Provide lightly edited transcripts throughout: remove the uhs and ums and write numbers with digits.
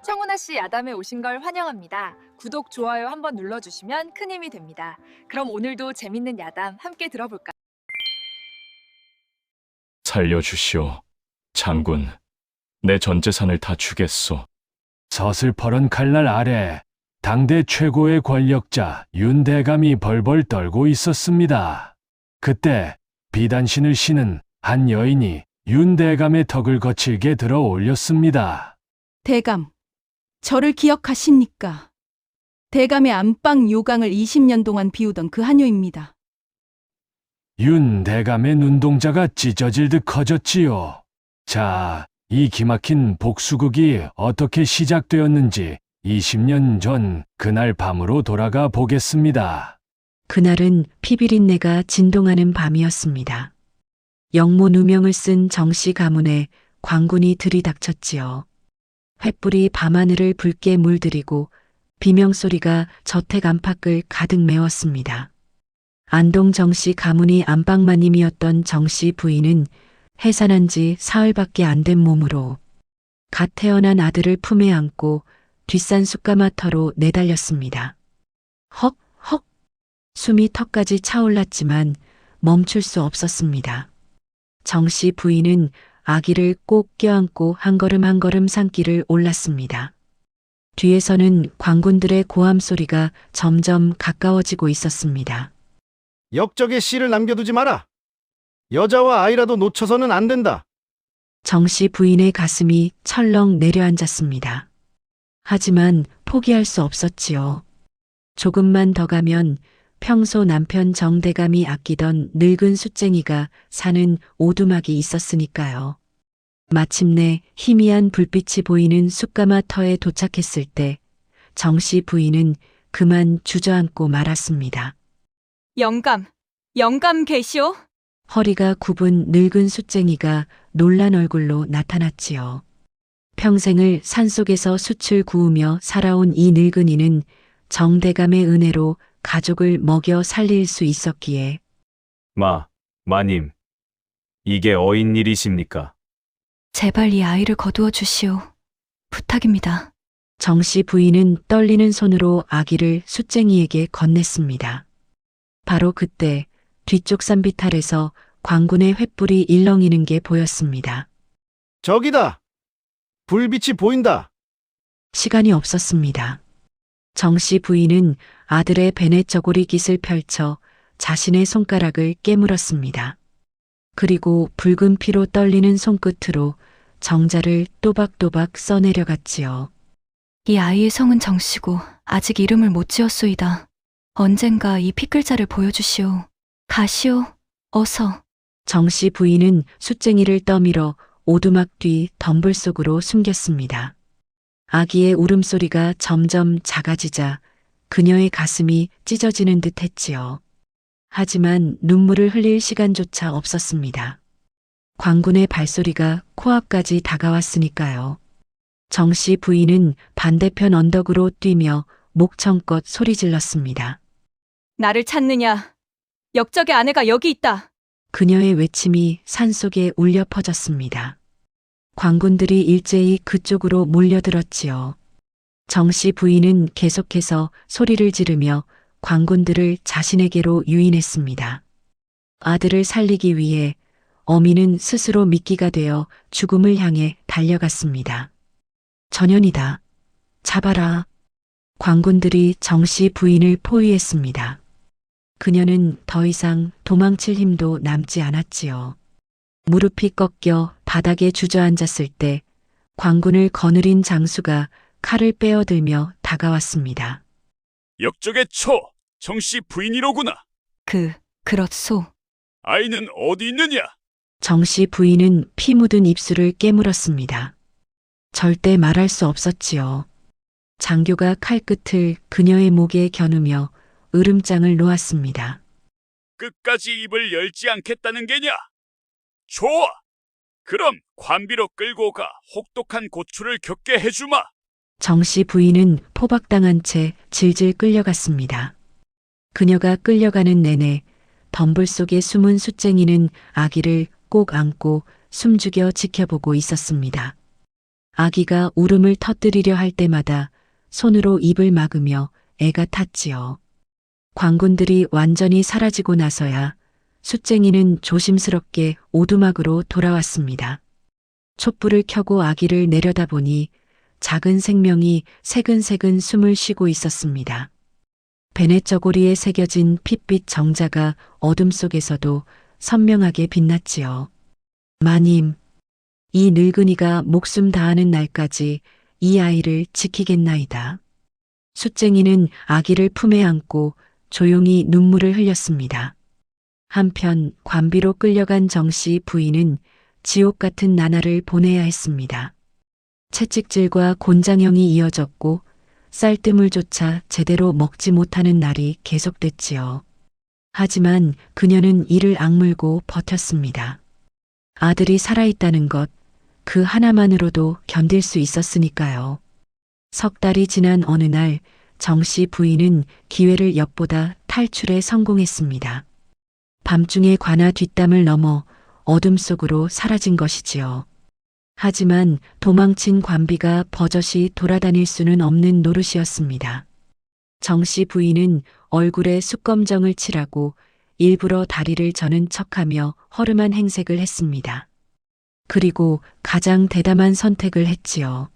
청운하 씨 야담에 오신 걸 환영합니다. 구독, 좋아요 한번 눌러주시면 큰 힘이 됩니다. 그럼 오늘도 재밌는 야담 함께 들어볼까요? 살려주시오. 장군, 내 전 재산을 다 주겠소. 서슬퍼런 칼날 아래 당대 최고의 권력자 윤대감이 벌벌 떨고 있었습니다. 그때 비단신을 신은 한 여인이 윤대감의 덕을 거칠게 들어 올렸습니다. 대감, 저를 기억하십니까? 대감의 안방 요강을 20년 동안 비우던 그 한요입니다. 윤대감의 눈동자가 찢어질 듯 커졌지요. 자, 이 기막힌 복수극이 어떻게 시작되었는지 20년 전 그날 밤으로 돌아가 보겠습니다. 그날은 피비린내가 진동하는 밤이었습니다. 영모 누명을 쓴 정씨 가문에 광군이 들이닥쳤지요. 횃불이 밤하늘을 붉게 물들이고 비명소리가 저택 안팎을 가득 메웠습니다. 안동 정씨 가문이 안방마님이었던 정씨 부인은 해산한 지 사흘밖에 안 된 몸으로 갓 태어난 아들을 품에 안고 뒷산 숯가마터로 내달렸습니다. 헉, 헉. 숨이 턱까지 차올랐지만 멈출 수 없었습니다. 정씨 부인은 아기를 꼭 껴안고 한 걸음 한 걸음 산길을 올랐습니다. 뒤에서는 광군들의 고함 소리가 점점 가까워지고 있었습니다. 역적의 씨를 남겨두지 마라. 여자와 아이라도 놓쳐서는 안 된다. 정씨 부인의 가슴이 철렁 내려앉았습니다. 하지만 포기할 수 없었지요. 조금만 더 가면 평소 남편 정대감이 아끼던 늙은 숫쟁이가 사는 오두막이 있었으니까요. 마침내 희미한 불빛이 보이는 숯가마터에 도착했을 때 정씨 부인은 그만 주저앉고 말았습니다. 영감 계시오? 허리가 굽은 늙은 숫쟁이가 놀란 얼굴로 나타났지요. 평생을 산속에서 숯을 구우며 살아온 이 늙은이는 정대감의 은혜로 가족을 먹여 살릴 수 있었기에 마님, 이게 어인 일이십니까? 제발 이 아이를 거두어 주시오. 부탁입니다. 정씨 부인은 떨리는 손으로 아기를 숫쟁이에게 건넸습니다. 바로 그때 뒤쪽 산비탈에서 광군의 횃불이 일렁이는 게 보였습니다. 저기다. 불빛이 보인다. 시간이 없었습니다. 정씨 부인은 아들의 베네 저고리 깃을 펼쳐 자신의 손가락을 깨물었습니다. 그리고 붉은 피로 떨리는 손끝으로 정자를 또박또박 써내려갔지요. 이 아이의 성은 정씨고 아직 이름을 못 지었소이다. 언젠가 이 피글자를 보여주시오. 가시오. 어서. 정씨 부인은 숫쟁이를 떠밀어 오두막 뒤 덤불 속으로 숨겼습니다. 아기의 울음소리가 점점 작아지자 그녀의 가슴이 찢어지는 듯 했지요. 하지만 눈물을 흘릴 시간조차 없었습니다. 광군의 발소리가 코앞까지 다가왔으니까요. 정씨 부인은 반대편 언덕으로 뛰며 목청껏 소리 질렀습니다. 나를 찾느냐? 역적의 아내가 여기 있다. 그녀의 외침이 산속에 울려 퍼졌습니다. 광군들이 일제히 그쪽으로 몰려들었지요. 정씨 부인은 계속해서 소리를 지르며 광군들을 자신에게로 유인했습니다. 아들을 살리기 위해 어미는 스스로 미끼가 되어 죽음을 향해 달려갔습니다. 전현이다. 잡아라. 광군들이 정씨 부인을 포위했습니다. 그녀는 더 이상 도망칠 힘도 남지 않았지요. 무릎이 꺾여 바닥에 주저앉았을 때 광군을 거느린 장수가 칼을 빼어들며 다가왔습니다. 역적의 처, 정씨 부인이로구나. 그렇소. 아이는 어디 있느냐? 정씨 부인은 피 묻은 입술을 깨물었습니다. 절대 말할 수 없었지요. 장교가 칼끝을 그녀의 목에 겨누며 으름장을 놓았습니다. 끝까지 입을 열지 않겠다는 게냐? 좋아! 그럼 관비로 끌고 가 혹독한 고초를 겪게 해주마. 정씨 부인은 포박당한 채 질질 끌려갔습니다. 그녀가 끌려가는 내내 덤불 속에 숨은 숫쟁이는 아기를 꼭 안고 숨죽여 지켜보고 있었습니다. 아기가 울음을 터뜨리려 할 때마다 손으로 입을 막으며 애가 탔지요. 광군들이 완전히 사라지고 나서야 숫쟁이는 조심스럽게 오두막으로 돌아왔습니다. 촛불을 켜고 아기를 내려다보니 작은 생명이 새근새근 숨을 쉬고 있었습니다. 베네 저고리에 새겨진 핏빛 정자가 어둠 속에서도 선명하게 빛났지요. 마님, 이 늙은이가 목숨 다하는 날까지 이 아이를 지키겠나이다. 숫쟁이는 아기를 품에 안고 조용히 눈물을 흘렸습니다. 한편 관비로 끌려간 정씨 부인은 지옥 같은 나날을 보내야 했습니다. 채찍질과 곤장형이 이어졌고 쌀뜨물조차 제대로 먹지 못하는 날이 계속됐지요. 하지만 그녀는 이를 악물고 버텼습니다. 아들이 살아있다는 것, 그 하나만으로도 견딜 수 있었으니까요. 석 달이 지난 어느 날 정씨 부인은 기회를 엿보다 탈출에 성공했습니다. 밤중에 관아 뒷담을 넘어 어둠 속으로 사라진 것이지요. 하지만 도망친 관비가 버젓이 돌아다닐 수는 없는 노릇이었습니다. 정씨 부인은 얼굴에 숯검정을 칠하고 일부러 다리를 저는 척하며 허름한 행색을 했습니다. 그리고 가장 대담한 선택을 했지요.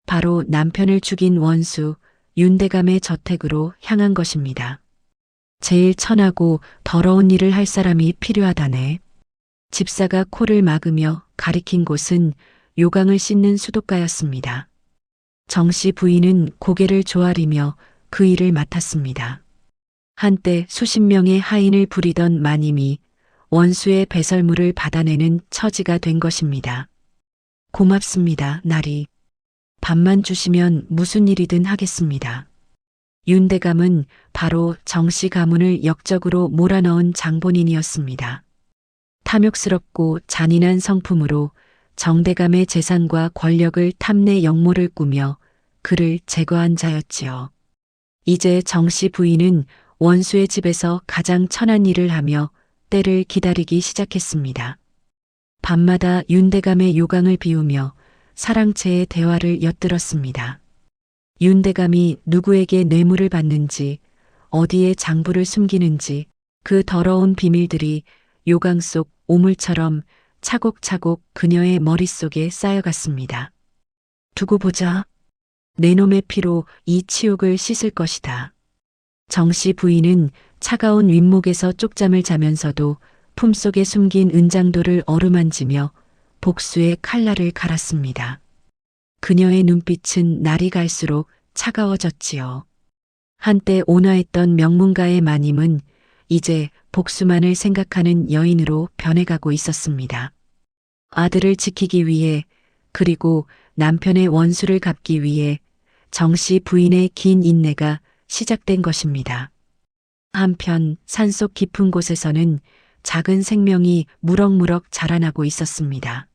바로 남편을 죽인 원수 윤대감의 저택으로 향한 것입니다. 제일 천하고 더러운 일을 할 사람이 필요하다네. 집사가 코를 막으며 가리킨 곳은 요강을 씻는 수도가였습니다. 정씨 부인은 고개를 조아리며 그 일을 맡았습니다. 한때 수십 명의 하인을 부리던 마님이 원수의 배설물을 받아내는 처지가 된 것입니다. 고맙습니다, 나리. 밥만 주시면 무슨 일이든 하겠습니다. 윤대감은 바로 정씨 가문을 역적으로 몰아넣은 장본인이었습니다. 탐욕스럽고 잔인한 성품으로 정대감의 재산과 권력을 탐내 역모를 꾸며 그를 제거한 자였지요. 이제 정씨 부인은 원수의 집에서 가장 천한 일을 하며 때를 기다리기 시작했습니다. 밤마다 윤대감의 요강을 비우며 사랑채의 대화를 엿들었습니다. 윤대감이 누구에게 뇌물을 받는지, 어디에 장부를 숨기는지 그 더러운 비밀들이 요강 속 오물처럼 차곡차곡 그녀의 머릿속에 쌓여갔습니다. 두고 보자. 내 놈의 피로 이 치욕을 씻을 것이다. 정씨 부인은 차가운 윗목에서 쪽잠을 자면서도 품속에 숨긴 은장도를 어루만지며 복수의 칼날을 갈았습니다. 그녀의 눈빛은 날이 갈수록 차가워졌지요. 한때 온화했던 명문가의 마님은 이제 복수만을 생각하는 여인으로 변해가고 있었습니다. 아들을 지키기 위해 그리고 남편의 원수를 갚기 위해 정씨 부인의 긴 인내가 시작된 것입니다. 한편 산속 깊은 곳에서는 작은 생명이 무럭무럭 자라나고 있었습니다.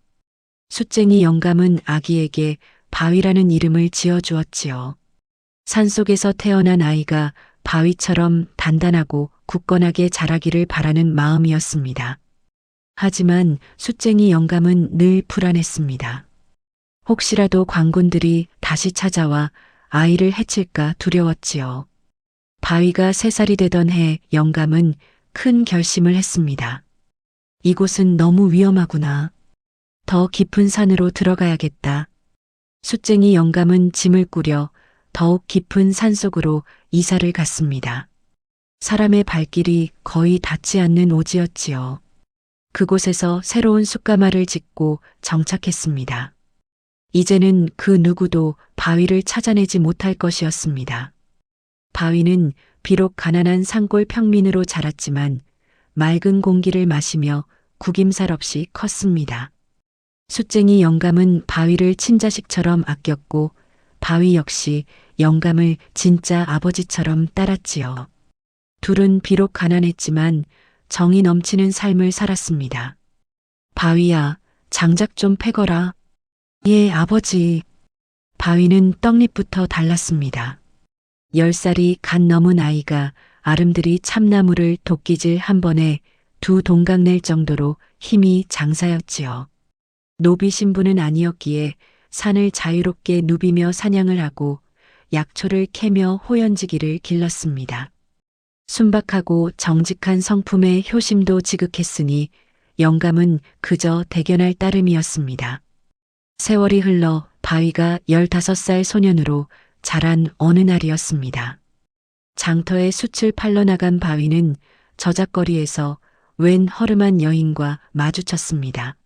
숫쟁이 영감은 아기에게 바위라는 이름을 지어주었지요. 산속에서 태어난 아이가 바위처럼 단단하고 굳건하게 자라기를 바라는 마음이었습니다. 하지만 숫쟁이 영감은 늘 불안했습니다. 혹시라도 광군들이 다시 찾아와 아이를 해칠까 두려웠지요. 바위가 3살이 되던 해 영감은 큰 결심을 했습니다. 이곳은 너무 위험하구나. 더 깊은 산으로 들어가야겠다. 숫쟁이 영감은 짐을 꾸려 더욱 깊은 산속으로 이사를 갔습니다. 사람의 발길이 거의 닿지 않는 오지였지요. 그곳에서 새로운 숯가마를 짓고 정착했습니다. 이제는 그 누구도 바위를 찾아내지 못할 것이었습니다. 바위는 비록 가난한 산골 평민으로 자랐지만 맑은 공기를 마시며 구김살 없이 컸습니다. 숫쟁이 영감은 바위를 친자식처럼 아꼈고 바위 역시 영감을 진짜 아버지처럼 따랐지요. 둘은 비록 가난했지만 정이 넘치는 삶을 살았습니다. 바위야, 장작 좀 패거라. 예, 아버지. 바위는 떡잎부터 달랐습니다. 10살이 갓 넘은 아이가 아름드리 참나무를 도끼질 한 번에 2 동강 낼 정도로 힘이 장사였지요. 노비 신부는 아니었기에 산을 자유롭게 누비며 사냥을 하고 약초를 캐며 호연지기를 길렀습니다. 순박하고 정직한 성품의 효심도 지극했으니 영감은 그저 대견할 따름이었습니다. 세월이 흘러 바위가 15살 소년으로 자란 어느 날이었습니다. 장터에 숯을 팔러 나간 바위는 저작거리에서 웬 허름한 여인과 마주쳤습니다.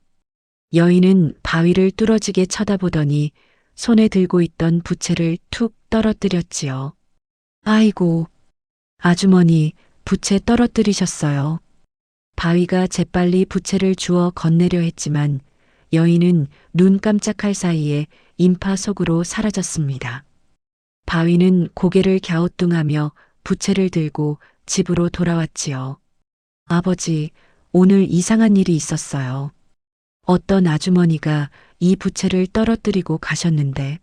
여인은 바위를 뚫어지게 쳐다보더니 손에 들고 있던 부채를 툭 떨어뜨렸지요. 아이고, 아주머니, 부채 떨어뜨리셨어요. 바위가 재빨리 부채를 주워 건네려 했지만 여인은 눈 깜짝할 사이에 인파 속으로 사라졌습니다. 바위는 고개를 갸우뚱하며 부채를 들고 집으로 돌아왔지요. 아버지, 오늘 이상한 일이 있었어요. 어떤 아주머니가 이 부채를 떨어뜨리고 가셨는데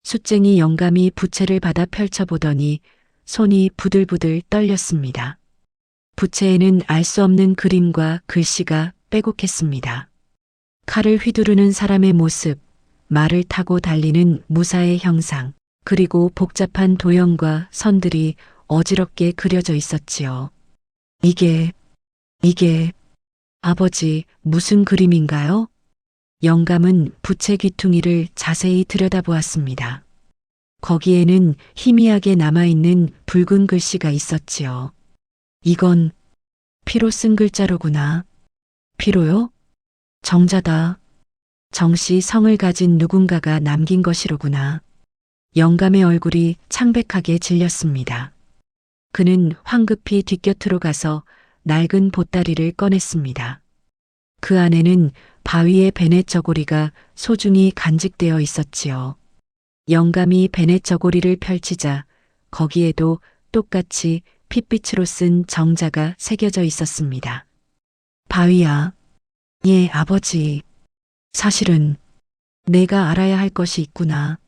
숫쟁이 영감이 부채를 받아 펼쳐보더니 손이 부들부들 떨렸습니다. 부채에는 알 수 없는 그림과 글씨가 빼곡했습니다. 칼을 휘두르는 사람의 모습, 말을 타고 달리는 무사의 형상, 그리고 복잡한 도형과 선들이 어지럽게 그려져 있었지요. 이게, 아버지, 무슨 그림인가요? 영감은 부채 귀퉁이를 자세히 들여다보았습니다. 거기에는 희미하게 남아있는 붉은 글씨가 있었지요. 이건 피로 쓴 글자로구나. 피로요? 정자다. 정씨 성을 가진 누군가가 남긴 것이로구나. 영감의 얼굴이 창백하게 질렸습니다. 그는 황급히 뒷곁으로 가서 낡은 보따리를 꺼냈습니다. 그 안에는 바위의 베넷 저고리가 소중히 간직되어 있었지요. 영감이 베넷 저고리를 펼치자 거기에도 똑같이 핏빛으로 쓴 정자가 새겨져 있었습니다. 바위야. 예, 아버지. 사실은 내가 알아야 할 것이 있구나.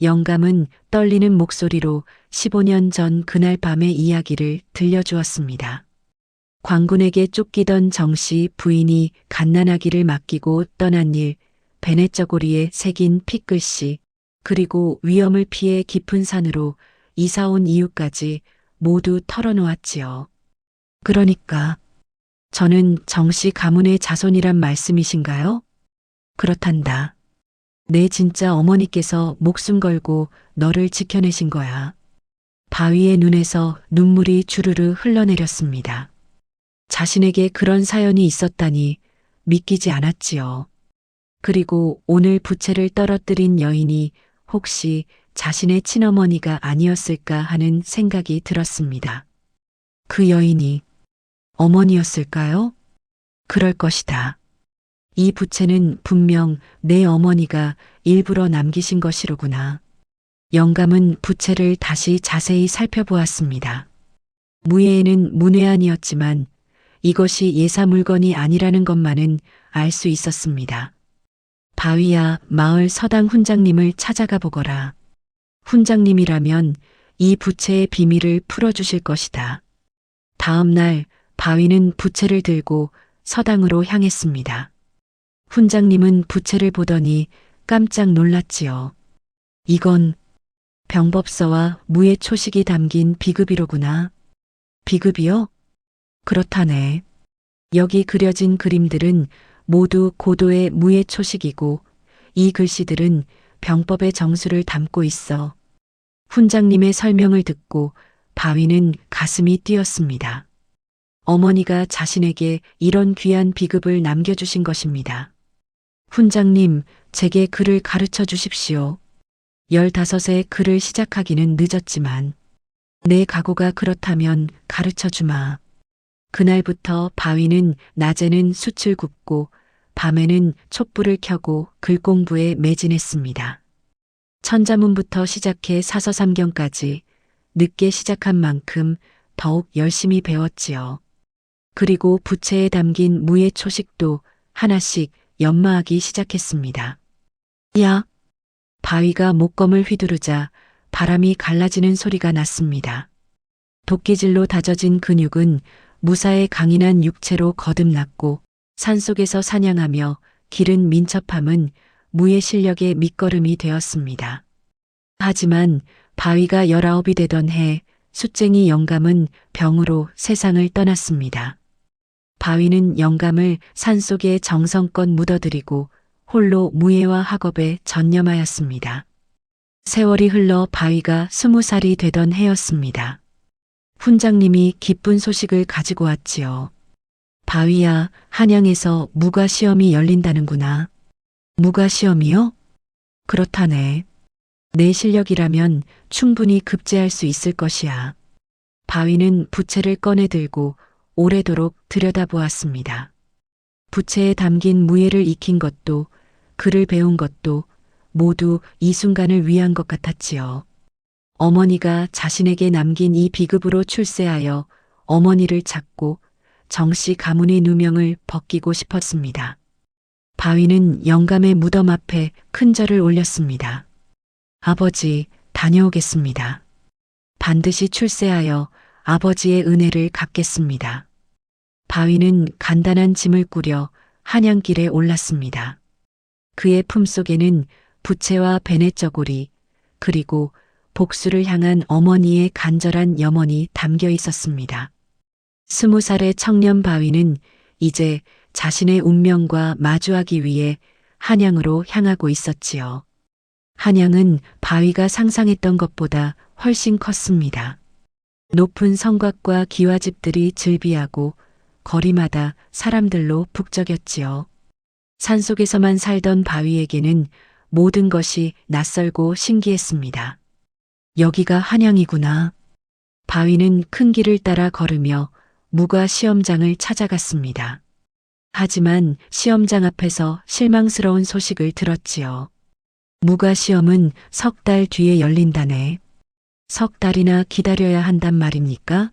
영감은 떨리는 목소리로 15년 전 그날 밤의 이야기를 들려주었습니다. 광군에게 쫓기던 정씨 부인이 갓난아기를 맡기고 떠난 일, 베넷 저고리에 새긴 핏글씨, 그리고 위험을 피해 깊은 산으로 이사온 이유까지 모두 털어놓았지요. 그러니까 저는 정씨 가문의 자손이란 말씀이신가요? 그렇단다. 내 진짜 어머니께서 목숨 걸고 너를 지켜내신 거야. 바위의 눈에서 눈물이 주르르 흘러내렸습니다. 자신에게 그런 사연이 있었다니 믿기지 않았지요. 그리고 오늘 부채를 떨어뜨린 여인이 혹시 자신의 친어머니가 아니었을까 하는 생각이 들었습니다. 그 여인이 어머니였을까요? 그럴 것이다. 이 부채는 분명 내 어머니가 일부러 남기신 것이로구나. 영감은 부채를 다시 자세히 살펴보았습니다. 무예에는 문외한이었지만 이것이 예사 물건이 아니라는 것만은 알 수 있었습니다. 바위야, 마을 서당 훈장님을 찾아가 보거라. 훈장님이라면 이 부채의 비밀을 풀어주실 것이다. 다음 날 바위는 부채를 들고 서당으로 향했습니다. 훈장님은 부채를 보더니 깜짝 놀랐지요. 이건 병법서와 무예 초식이 담긴 비급이로구나. 비급이요? 그렇다네. 여기 그려진 그림들은 모두 고도의 무예 초식이고 이 글씨들은 병법의 정수를 담고 있어. 훈장님의 설명을 듣고 바위는 가슴이 뛰었습니다. 어머니가 자신에게 이런 귀한 비급을 남겨주신 것입니다. 훈장님, 제게 글을 가르쳐 주십시오. 15에 글을 시작하기는 늦었지만 내 각오가 그렇다면 가르쳐 주마. 그날부터 바위는 낮에는 숯을 굽고 밤에는 촛불을 켜고 글 공부에 매진했습니다. 천자문부터 시작해 사서삼경까지 늦게 시작한 만큼 더욱 열심히 배웠지요. 그리고 부채에 담긴 무예 초식도 하나씩 연마하기 시작했습니다. 야! 바위가 목검을 휘두르자 바람이 갈라지는 소리가 났습니다. 도끼질로 다져진 근육은 무사의 강인한 육체로 거듭났고 산속에서 사냥하며 기른 민첩함은 무예 실력의 밑거름이 되었습니다. 하지만 바위가 19이 되던 해 숫쟁이 영감은 병으로 세상을 떠났습니다. 바위는 영감을 산속에 정성껏 묻어들이고 홀로 무예와 학업에 전념하였습니다. 세월이 흘러 바위가 20살이 되던 해였습니다. 훈장님이 기쁜 소식을 가지고 왔지요. 바위야, 한양에서 무가 시험이 열린다는구나. 무가 시험이요? 그렇다네. 내 실력이라면 충분히 급제할 수 있을 것이야. 바위는 부채를 꺼내 들고 오래도록 들여다보았습니다. 부채에 담긴 무예를 익힌 것도 글을 배운 것도 모두 이 순간을 위한 것 같았지요. 어머니가 자신에게 남긴 이 비급으로 출세하여 어머니를 찾고 정씨 가문의 누명을 벗기고 싶었습니다. 바위는 영감의 무덤 앞에 큰 절을 올렸습니다. 아버지, 다녀오겠습니다. 반드시 출세하여 아버지의 은혜를 갚겠습니다. 바위는 간단한 짐을 꾸려 한양길에 올랐습니다. 그의 품속에는 부채와 베네저고리 그리고 복수를 향한 어머니의 간절한 염원이 담겨 있었습니다. 20살의 청년 바위는 이제 자신의 운명과 마주하기 위해 한양으로 향하고 있었지요. 한양은 바위가 상상했던 것보다 훨씬 컸습니다. 높은 성곽과 기와집들이 즐비하고 거리마다 사람들로 북적였지요. 산속에서만 살던 바위에게는 모든 것이 낯설고 신기했습니다. 여기가 한양이구나. 바위는 큰 길을 따라 걸으며 무가 시험장을 찾아갔습니다. 하지만 시험장 앞에서 실망스러운 소식을 들었지요. 무가 시험은 3달 뒤에 열린다네. 3달이나 기다려야 한단 말입니까?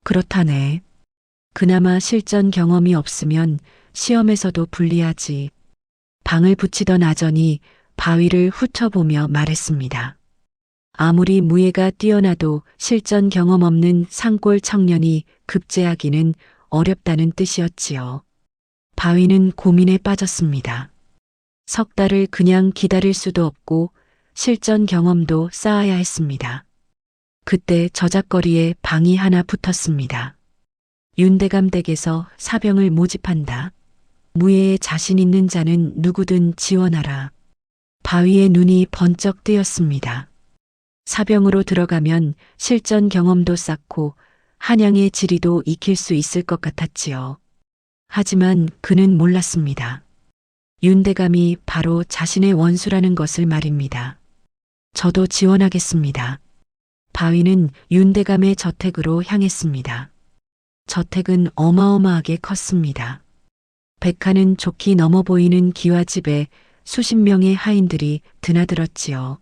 그렇다네. 그나마 실전 경험이 없으면 시험에서도 불리하지. 방을 붙이던 아전이 바위를 훑어보며 말했습니다. 아무리 무예가 뛰어나도 실전 경험 없는 산골 청년이 급제하기는 어렵다는 뜻이었지요. 바위는 고민에 빠졌습니다. 3달을 그냥 기다릴 수도 없고 실전 경험도 쌓아야 했습니다. 그때 저작거리에 방이 하나 붙었습니다. 윤대감 댁에서 사병을 모집한다. 무예에 자신 있는 자는 누구든 지원하라. 바위의 눈이 번쩍 뜨였습니다. 사병으로 들어가면 실전 경험도 쌓고 한양의 지리도 익힐 수 있을 것 같았지요. 하지만 그는 몰랐습니다. 윤대감이 바로 자신의 원수라는 것을 말입니다. 저도 지원하겠습니다. 바위는 윤대감의 저택으로 향했습니다. 저택은 어마어마하게 컸습니다. 백화는 좋게 넘어 보이는 기와집에 수십 명의 하인들이 드나들었지요.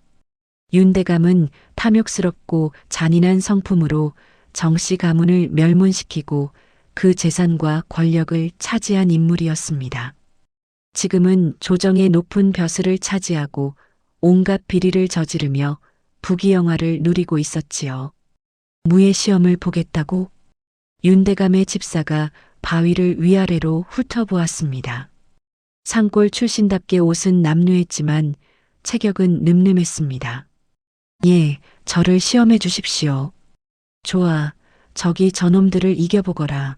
윤대감은 탐욕스럽고 잔인한 성품으로 정씨 가문을 멸문시키고 그 재산과 권력을 차지한 인물이었습니다. 지금은 조정의 높은 벼슬을 차지하고 온갖 비리를 저지르며 부귀영화를 누리고 있었지요. 무예 시험을 보겠다고? 윤대감의 집사가 바위를 위아래로 훑어보았습니다. 산골 출신답게 옷은 남루했지만 체격은 늠름했습니다. 예, 저를 시험해 주십시오. 좋아, 저기 저놈들을 이겨보거라.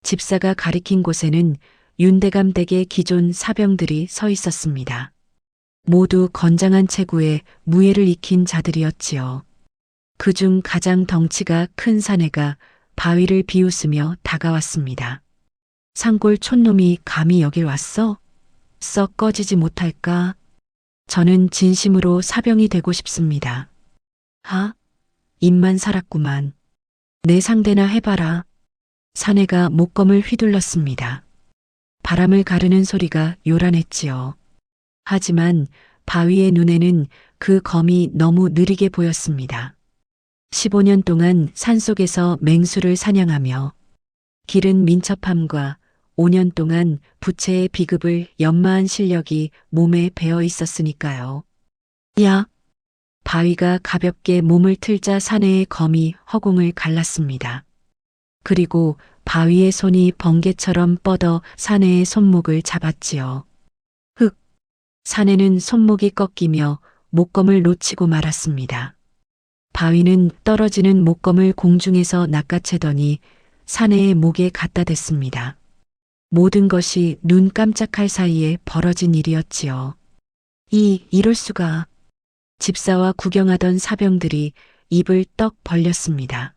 집사가 가리킨 곳에는 윤대감 댁의 기존 사병들이 서 있었습니다. 모두 건장한 체구에 무예를 익힌 자들이었지요. 그중 가장 덩치가 큰 사내가 바위를 비웃으며 다가왔습니다. 산골 촌놈이 감히 여길 왔어? 썩 꺼지지 못할까? 저는 진심으로 사병이 되고 싶습니다. 하? 입만 살았구만. 내 상대나 해봐라. 사내가 목검을 휘둘렀습니다. 바람을 가르는 소리가 요란했지요. 하지만 바위의 눈에는 그 검이 너무 느리게 보였습니다. 15년 동안 산속에서 맹수를 사냥하며 기른 민첩함과 5년 동안 부채의 비급을 연마한 실력이 몸에 배어 있었으니까요. 야! 바위가 가볍게 몸을 틀자 사내의 검이 허공을 갈랐습니다. 그리고 바위의 손이 번개처럼 뻗어 사내의 손목을 잡았지요. 흑! 사내는 손목이 꺾이며 목검을 놓치고 말았습니다. 바위는 떨어지는 목검을 공중에서 낚아채더니 사내의 목에 갖다 댔습니다. 모든 것이 눈 깜짝할 사이에 벌어진 일이었지요. 이럴 수가. 집사와 구경하던 사병들이 입을 떡 벌렸습니다.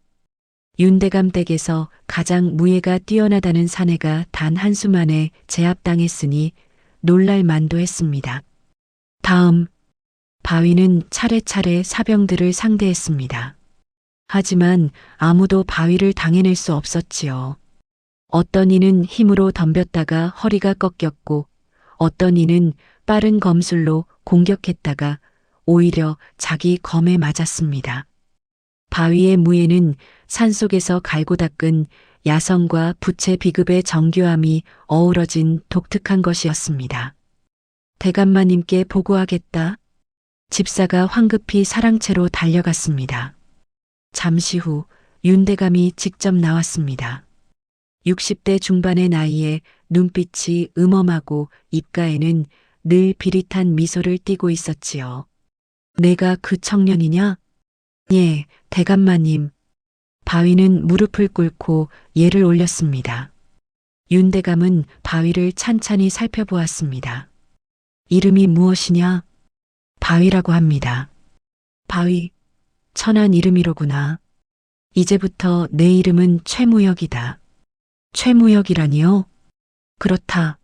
윤대감 댁에서 가장 무예가 뛰어나다는 사내가 단 한수만에 제압당했으니 놀랄 만도 했습니다. 다음, 바위는 차례차례 사병들을 상대했습니다. 하지만 아무도 바위를 당해낼 수 없었지요. 어떤 이는 힘으로 덤볐다가 허리가 꺾였고, 어떤 이는 빠른 검술로 공격했다가 오히려 자기 검에 맞았습니다. 바위의 무예는 산속에서 갈고 닦은 야성과 부채 비급의 정교함이 어우러진 독특한 것이었습니다. 대감마님께 보고하겠다. 집사가 황급히 사랑채로 달려갔습니다. 잠시 후 윤대감이 직접 나왔습니다. 60대 중반의 나이에 눈빛이 음험하고 입가에는 늘 비릿한 미소를 띠고 있었지요. 내가 그 청년이냐? 예, 대감마님. 바위는 무릎을 꿇고 예를 올렸습니다. 윤대감은 바위를 찬찬히 살펴보았습니다. 이름이 무엇이냐? 바위라고 합니다. 바위, 천한 이름이로구나. 이제부터 내 이름은 최무역이다. 최무역이라니요? 그렇다.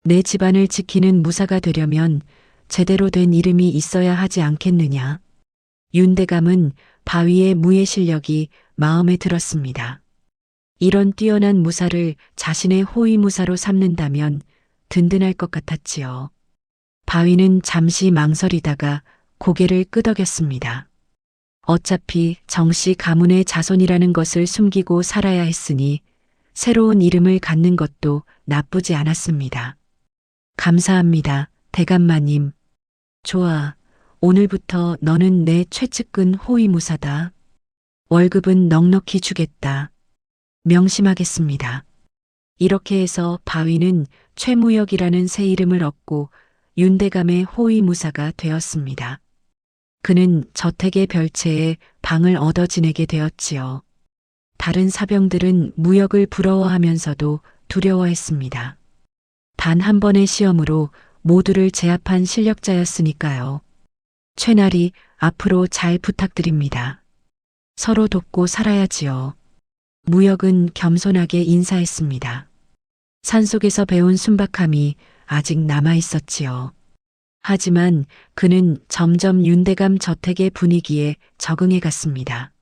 내 집안을 지키는 무사가 되려면 제대로 된 이름이 있어야 하지 않겠느냐. 윤대감은 바위의 무예 실력이 마음에 들었습니다. 이런 뛰어난 무사를 자신의 호위무사로 삼는다면 든든할 것 같았지요. 바위는 잠시 망설이다가 고개를 끄덕였습니다. 어차피 정씨 가문의 자손이라는 것을 숨기고 살아야 했으니 새로운 이름을 갖는 것도 나쁘지 않았습니다. 감사합니다, 대감마님. 좋아, 오늘부터 너는 내 최측근 호위무사다. 월급은 넉넉히 주겠다. 명심하겠습니다. 이렇게 해서 바위는 최무역이라는 새 이름을 얻고 윤대감의 호위무사가 되었습니다. 그는 저택의 별채에 방을 얻어 지내게 되었지요. 다른 사병들은 무역을 부러워하면서도 두려워했습니다. 단 한 번의 시험으로 모두를 제압한 실력자였으니까요. 최나리, 앞으로 잘 부탁드립니다. 서로 돕고 살아야지요. 무역은 겸손하게 인사했습니다. 산속에서 배운 순박함이 아직 남아 있었지요. 하지만 그는 점점 윤대감 저택의 분위기에 적응해 갔습니다.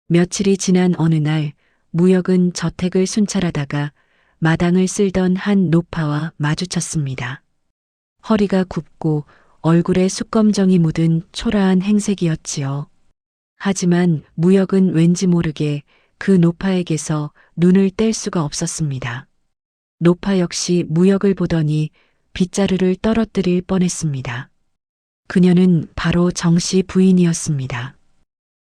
며칠이 지난 어느 날 무역은 저택을 순찰하다가 마당을 쓸던 한 노파와 마주쳤습니다. 허리가 굽고 얼굴에 숯검정이 묻은 초라한 행색이었지요. 하지만 무역은 왠지 모르게 그 노파에게서 눈을 뗄 수가 없었습니다. 노파 역시 무역을 보더니 빗자루를 떨어뜨릴 뻔했습니다. 그녀는 바로 정씨 부인이었습니다.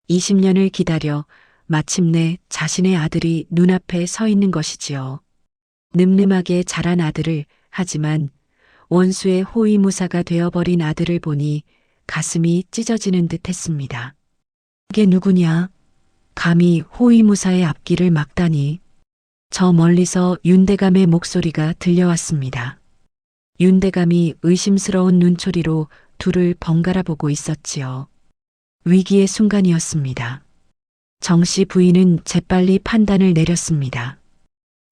20년을 기다려 마침내 자신의 아들이 눈앞에 서 있는 것이지요. 늠름하게 자란 아들을, 하지만 원수의 호위무사가 되어버린 아들을 보니 가슴이 찢어지는 듯 했습니다. 그게 누구냐? 감히 호위무사의 앞길을 막다니. 저 멀리서 윤대감의 목소리가 들려왔습니다. 윤대감이 의심스러운 눈초리로 둘을 번갈아 보고 있었지요. 위기의 순간이었습니다. 정씨 부인은 재빨리 판단을 내렸습니다.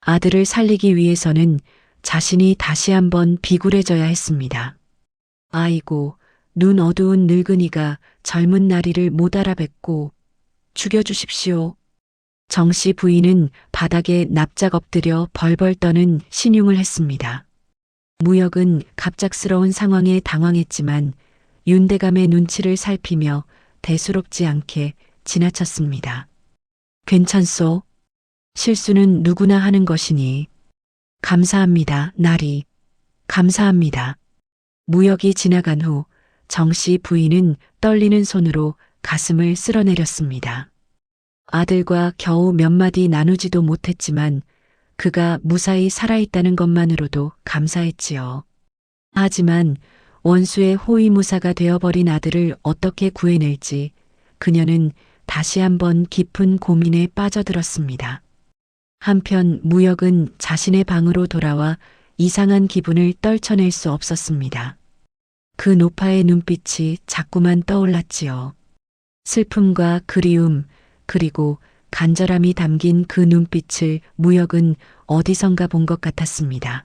아들을 살리기 위해서는 자신이 다시 한번 비굴해져야 했습니다. 아이고, 눈 어두운 늙은이가 젊은 나리를 못 알아뵙고 죽여주십시오. 정씨 부인은 바닥에 납작 엎드려 벌벌 떠는 신용을 했습니다. 무역은 갑작스러운 상황에 당황했지만 윤대감의 눈치를 살피며 대수롭지 않게 지나쳤습니다. 괜찮소? 실수는 누구나 하는 것이니. 감사합니다, 나리. 감사합니다. 무역이 지나간 후 정씨 부인은 떨리는 손으로 가슴을 쓸어내렸습니다. 아들과 겨우 몇 마디 나누지도 못했지만 그가 무사히 살아있다는 것만으로도 감사했지요. 하지만 원수의 호위무사가 되어버린 아들을 어떻게 구해낼지 그녀는 다시 한번 깊은 고민에 빠져들었습니다. 한편 무역은 자신의 방으로 돌아와 이상한 기분을 떨쳐낼 수 없었습니다. 그 노파의 눈빛이 자꾸만 떠올랐지요. 슬픔과 그리움 그리고 간절함이 담긴 그 눈빛을 무역은 어디선가 본 것 같았습니다.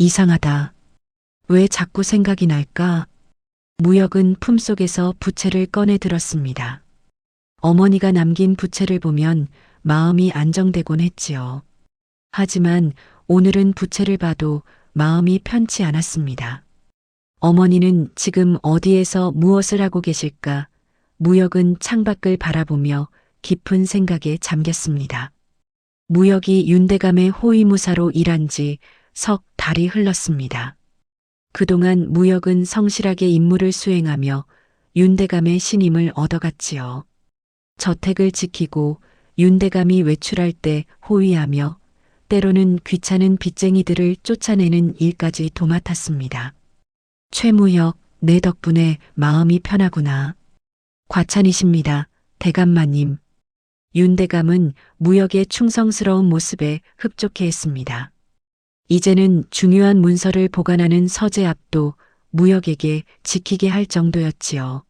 이상하다. 왜 자꾸 생각이 날까? 무역은 품속에서 부채를 꺼내 들었습니다. 어머니가 남긴 부채를 보면 마음이 안정되곤 했지요. 하지만 오늘은 부채를 봐도 마음이 편치 않았습니다. 어머니는 지금 어디에서 무엇을 하고 계실까? 무역은 창밖을 바라보며 깊은 생각에 잠겼습니다. 무역이 윤대감의 호위무사로 일한 지 석 달이 흘렀습니다. 그동안 무역은 성실하게 임무를 수행하며 윤대감의 신임을 얻어갔지요. 저택을 지키고 윤대감이 외출할 때 호위하며 때로는 귀찮은 빚쟁이들을 쫓아내는 일까지 도맡았습니다. 최무역, 내 덕분에 마음이 편하구나. 과찬이십니다, 대감마님. 윤대감은 무역의 충성스러운 모습에 흡족해했습니다. 이제는 중요한 문서를 보관하는 서재 앞도 무역에게 지키게 할 정도였지요.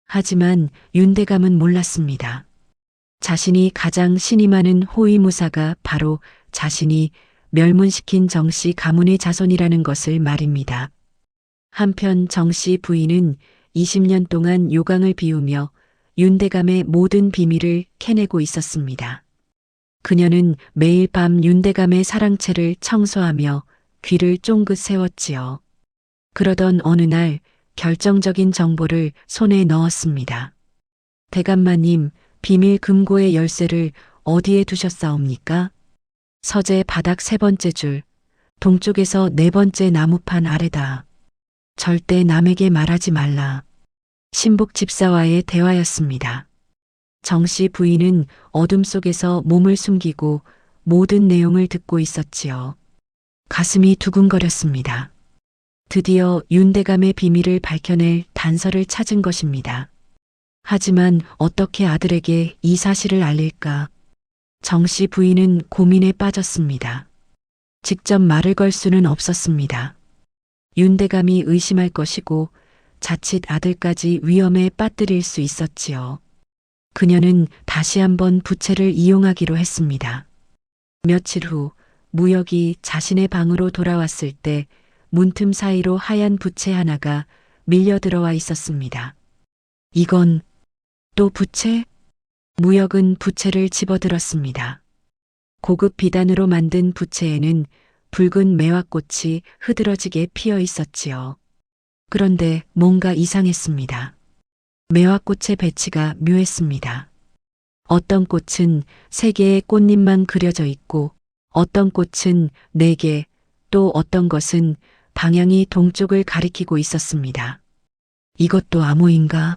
하지만 윤대감은 몰랐습니다. 자신이 가장 신임하는 호위무사가 바로 자신이 멸문시킨 정씨 가문의 자손이라는 것을 말입니다. 한편 정씨 부인은 20년 동안 요강을 비우며 윤대감의 모든 비밀을 캐내고 있었습니다. 그녀는 매일 밤 윤대감의 사랑채를 청소하며 귀를 쫑긋 세웠지요. 그러던 어느 날 결정적인 정보를 손에 넣었습니다. 대감마님, 비밀 금고의 열쇠를 어디에 두셨사옵니까? 서재 바닥 3번째 줄, 동쪽에서 4번째 나무판 아래다. 절대 남에게 말하지 말라. 신복 집사와의 대화였습니다. 정씨 부인은 어둠 속에서 몸을 숨기고 모든 내용을 듣고 있었지요. 가슴이 두근거렸습니다. 드디어 윤대감의 비밀을 밝혀낼 단서를 찾은 것입니다. 하지만 어떻게 아들에게 이 사실을 알릴까? 정씨 부인은 고민에 빠졌습니다. 직접 말을 걸 수는 없었습니다. 윤대감이 의심할 것이고 자칫 아들까지 위험에 빠뜨릴 수 있었지요. 그녀는 다시 한번 부채를 이용하기로 했습니다. 며칠 후 무역이 자신의 방으로 돌아왔을 때 문틈 사이로 하얀 부채 하나가 밀려 들어와 있었습니다. 이건 또 부채? 무역은 부채를 집어들었습니다. 고급 비단으로 만든 부채에는 붉은 매화꽃이 흐드러지게 피어 있었지요. 그런데 뭔가 이상했습니다. 매화꽃의 배치가 묘했습니다. 어떤 꽃은 3개의 꽃잎만 그려져 있고 어떤 꽃은 4개, 또 어떤 것은 방향이 동쪽을 가리키고 있었습니다. 이것도 암호인가?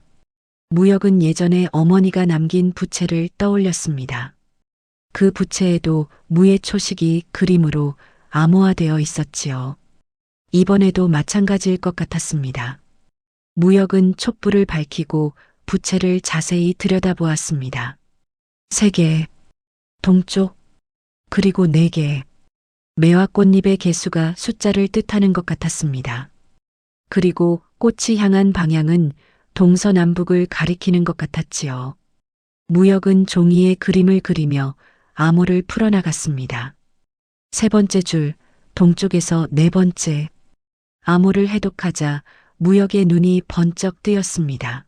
무역은 예전에 어머니가 남긴 부채를 떠올렸습니다. 그 부채에도 무의 초식이 그림으로 암호화되어 있었지요. 이번에도 마찬가지일 것 같았습니다. 무역은 촛불을 밝히고 부채를 자세히 들여다보았습니다. 3개, 동쪽, 그리고 4개. 매화꽃잎의 개수가 숫자를 뜻하는 것 같았습니다. 그리고 꽃이 향한 방향은 동서남북을 가리키는 것 같았지요. 무역은 종이에 그림을 그리며 암호를 풀어나갔습니다. 3번째 줄, 동쪽에서 4번째. 암호를 해독하자 무역의 눈이 번쩍 뜨였습니다.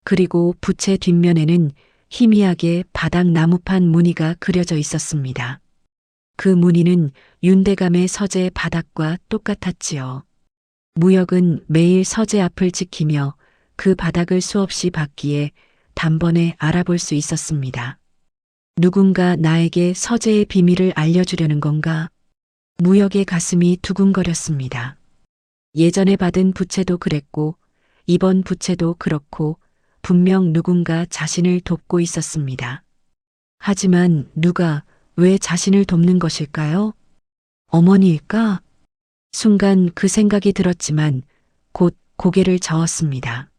그리고 부채 뒷면에는 희미하게 바닥 나무판 무늬가 그려져 있었습니다. 그 무늬는 윤대감의 서재 바닥과 똑같았지요. 무역은 매일 서재 앞을 지키며 그 바닥을 수없이 봤기에 단번에 알아볼 수 있었습니다. 누군가 나에게 서재의 비밀을 알려주려는 건가? 무역의 가슴이 두근거렸습니다. 예전에 받은 부채도 그랬고 이번 부채도 그렇고 분명 누군가 자신을 돕고 있었습니다. 하지만 누가 왜 자신을 돕는 것일까요? 어머니일까? 순간 그 생각이 들었지만 곧 고개를 저었습니다.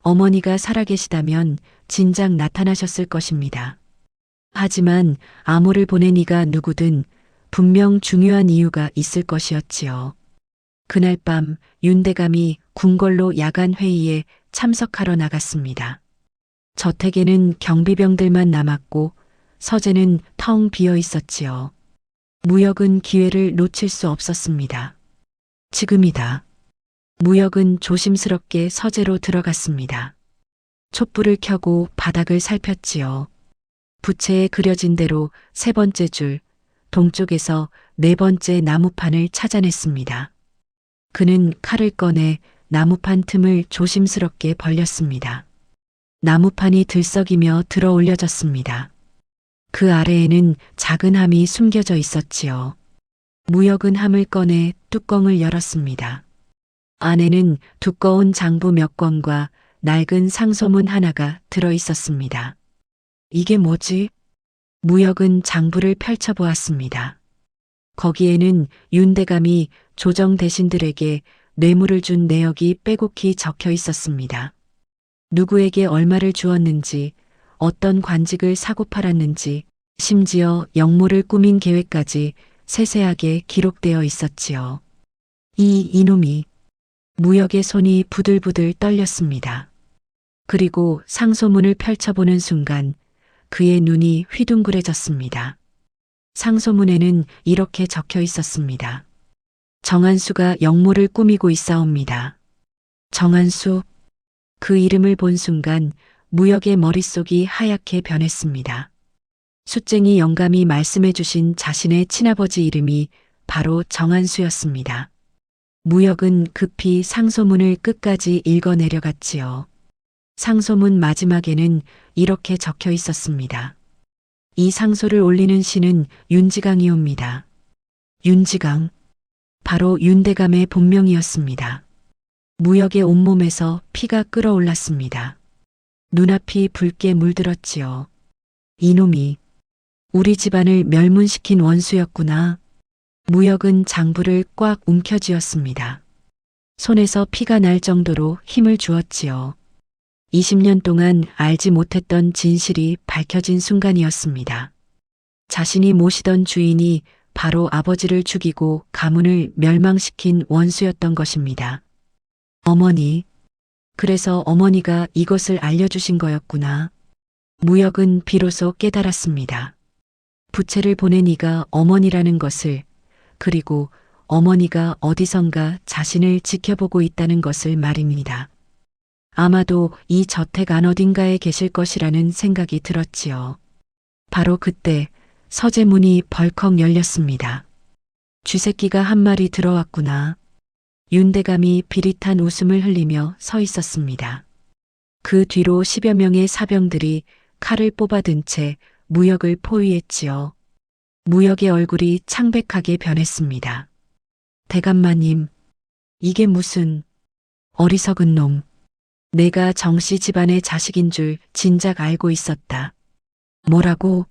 어머니가 살아계시다면 진작 나타나셨을 것입니다. 하지만 암호를 보낸 이가 누구든 분명 중요한 이유가 있을 것이었지요. 그날 밤 윤대감이 궁궐로 야간 회의에 참석하러 나갔습니다. 저택에는 경비병들만 남았고 서재는 텅 비어 있었지요. 무역은 기회를 놓칠 수 없었습니다. 지금이다. 무역은 조심스럽게 서재로 들어갔습니다. 촛불을 켜고 바닥을 살폈지요. 부채에 그려진 대로 세 번째 줄, 동쪽에서 네 번째 나무판을 찾아냈습니다. 그는 칼을 꺼내 나무판 틈을 조심스럽게 벌렸습니다. 나무판이 들썩이며 들어 올려졌습니다. 그 아래에는 작은 함이 숨겨져 있었지요. 무역은 함을 꺼내 뚜껑을 열었습니다. 안에는 두꺼운 장부 몇 권과 낡은 상소문 하나가 들어 있었습니다. 이게 뭐지? 무역은 장부를 펼쳐보았습니다. 거기에는 윤대감이 조정 대신들에게 뇌물을 준 내역이 빼곡히 적혀 있었습니다. 누구에게 얼마를 주었는지, 어떤 관직을 사고 팔았는지, 심지어 역모를 꾸민 계획까지 세세하게 기록되어 있었지요. 이놈이 무역의 손이 부들부들 떨렸습니다. 그리고 상소문을 펼쳐보는 순간 그의 눈이 휘둥그레졌습니다. 상소문에는 이렇게 적혀 있었습니다. 정한수가 역모를 꾸미고 있사옵니다. 정한수. 그 이름을 본 순간 무역의 머릿속이 하얗게 변했습니다. 숫쟁이 영감이 말씀해 주신 자신의 친아버지 이름이 바로 정한수였습니다. 무역은 급히 상소문을 끝까지 읽어 내려갔지요. 상소문 마지막에는 이렇게 적혀 있었습니다. 이 상소를 올리는 신은 윤지강이옵니다. 윤지강. 바로 윤대감의 본명이었습니다. 무역의 온몸에서 피가 끓어올랐습니다. 눈앞이 붉게 물들었지요. 이놈이 우리 집안을 멸문시킨 원수였구나. 무역은 장부를 꽉 움켜쥐었습니다. 손에서 피가 날 정도로 힘을 주었지요. 20년 동안 알지 못했던 진실이 밝혀진 순간이었습니다. 자신이 모시던 주인이 바로 아버지를 죽이고 가문을 멸망시킨 원수였던 것입니다. 어머니. 그래서 어머니가 이것을 알려주신 거였구나. 무역은 비로소 깨달았습니다. 부채를 보낸 이가 어머니라는 것을, 그리고 어머니가 어디선가 자신을 지켜보고 있다는 것을 말입니다. 아마도 이 저택 안 어딘가에 계실 것이라는 생각이 들었지요. 바로 그때 서재 문이 벌컥 열렸습니다. 쥐새끼가 한 마리 들어왔구나. 윤대감이 비릿한 웃음을 흘리며 서 있었습니다. 그 뒤로 10여 명의 사병들이 칼을 뽑아든 채 무역을 포위했지요. 무역의 얼굴이 창백하게 변했습니다. 대감마님, 이게 무슨 어리석은 놈. 내가 정씨 집안의 자식인 줄 진작 알고 있었다. 뭐라고?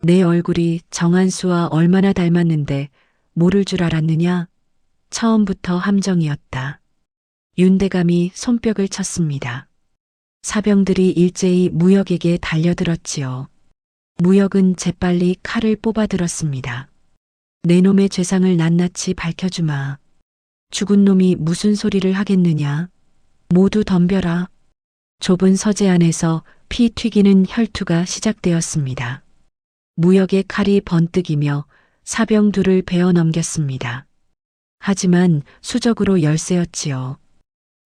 내 얼굴이 정한수와 얼마나 닮았는데 모를 줄 알았느냐? 처음부터 함정이었다. 윤대감이 손뼉을 쳤습니다. 사병들이 일제히 무역에게 달려들었지요. 무역은 재빨리 칼을 뽑아들었습니다. 내 놈의 죄상을 낱낱이 밝혀주마. 죽은 놈이 무슨 소리를 하겠느냐. 모두 덤벼라. 좁은 서재 안에서 피 튀기는 혈투가 시작되었습니다. 무역의 칼이 번뜩이며 사병 둘을 베어 넘겼습니다. 하지만 수적으로 열세였지요.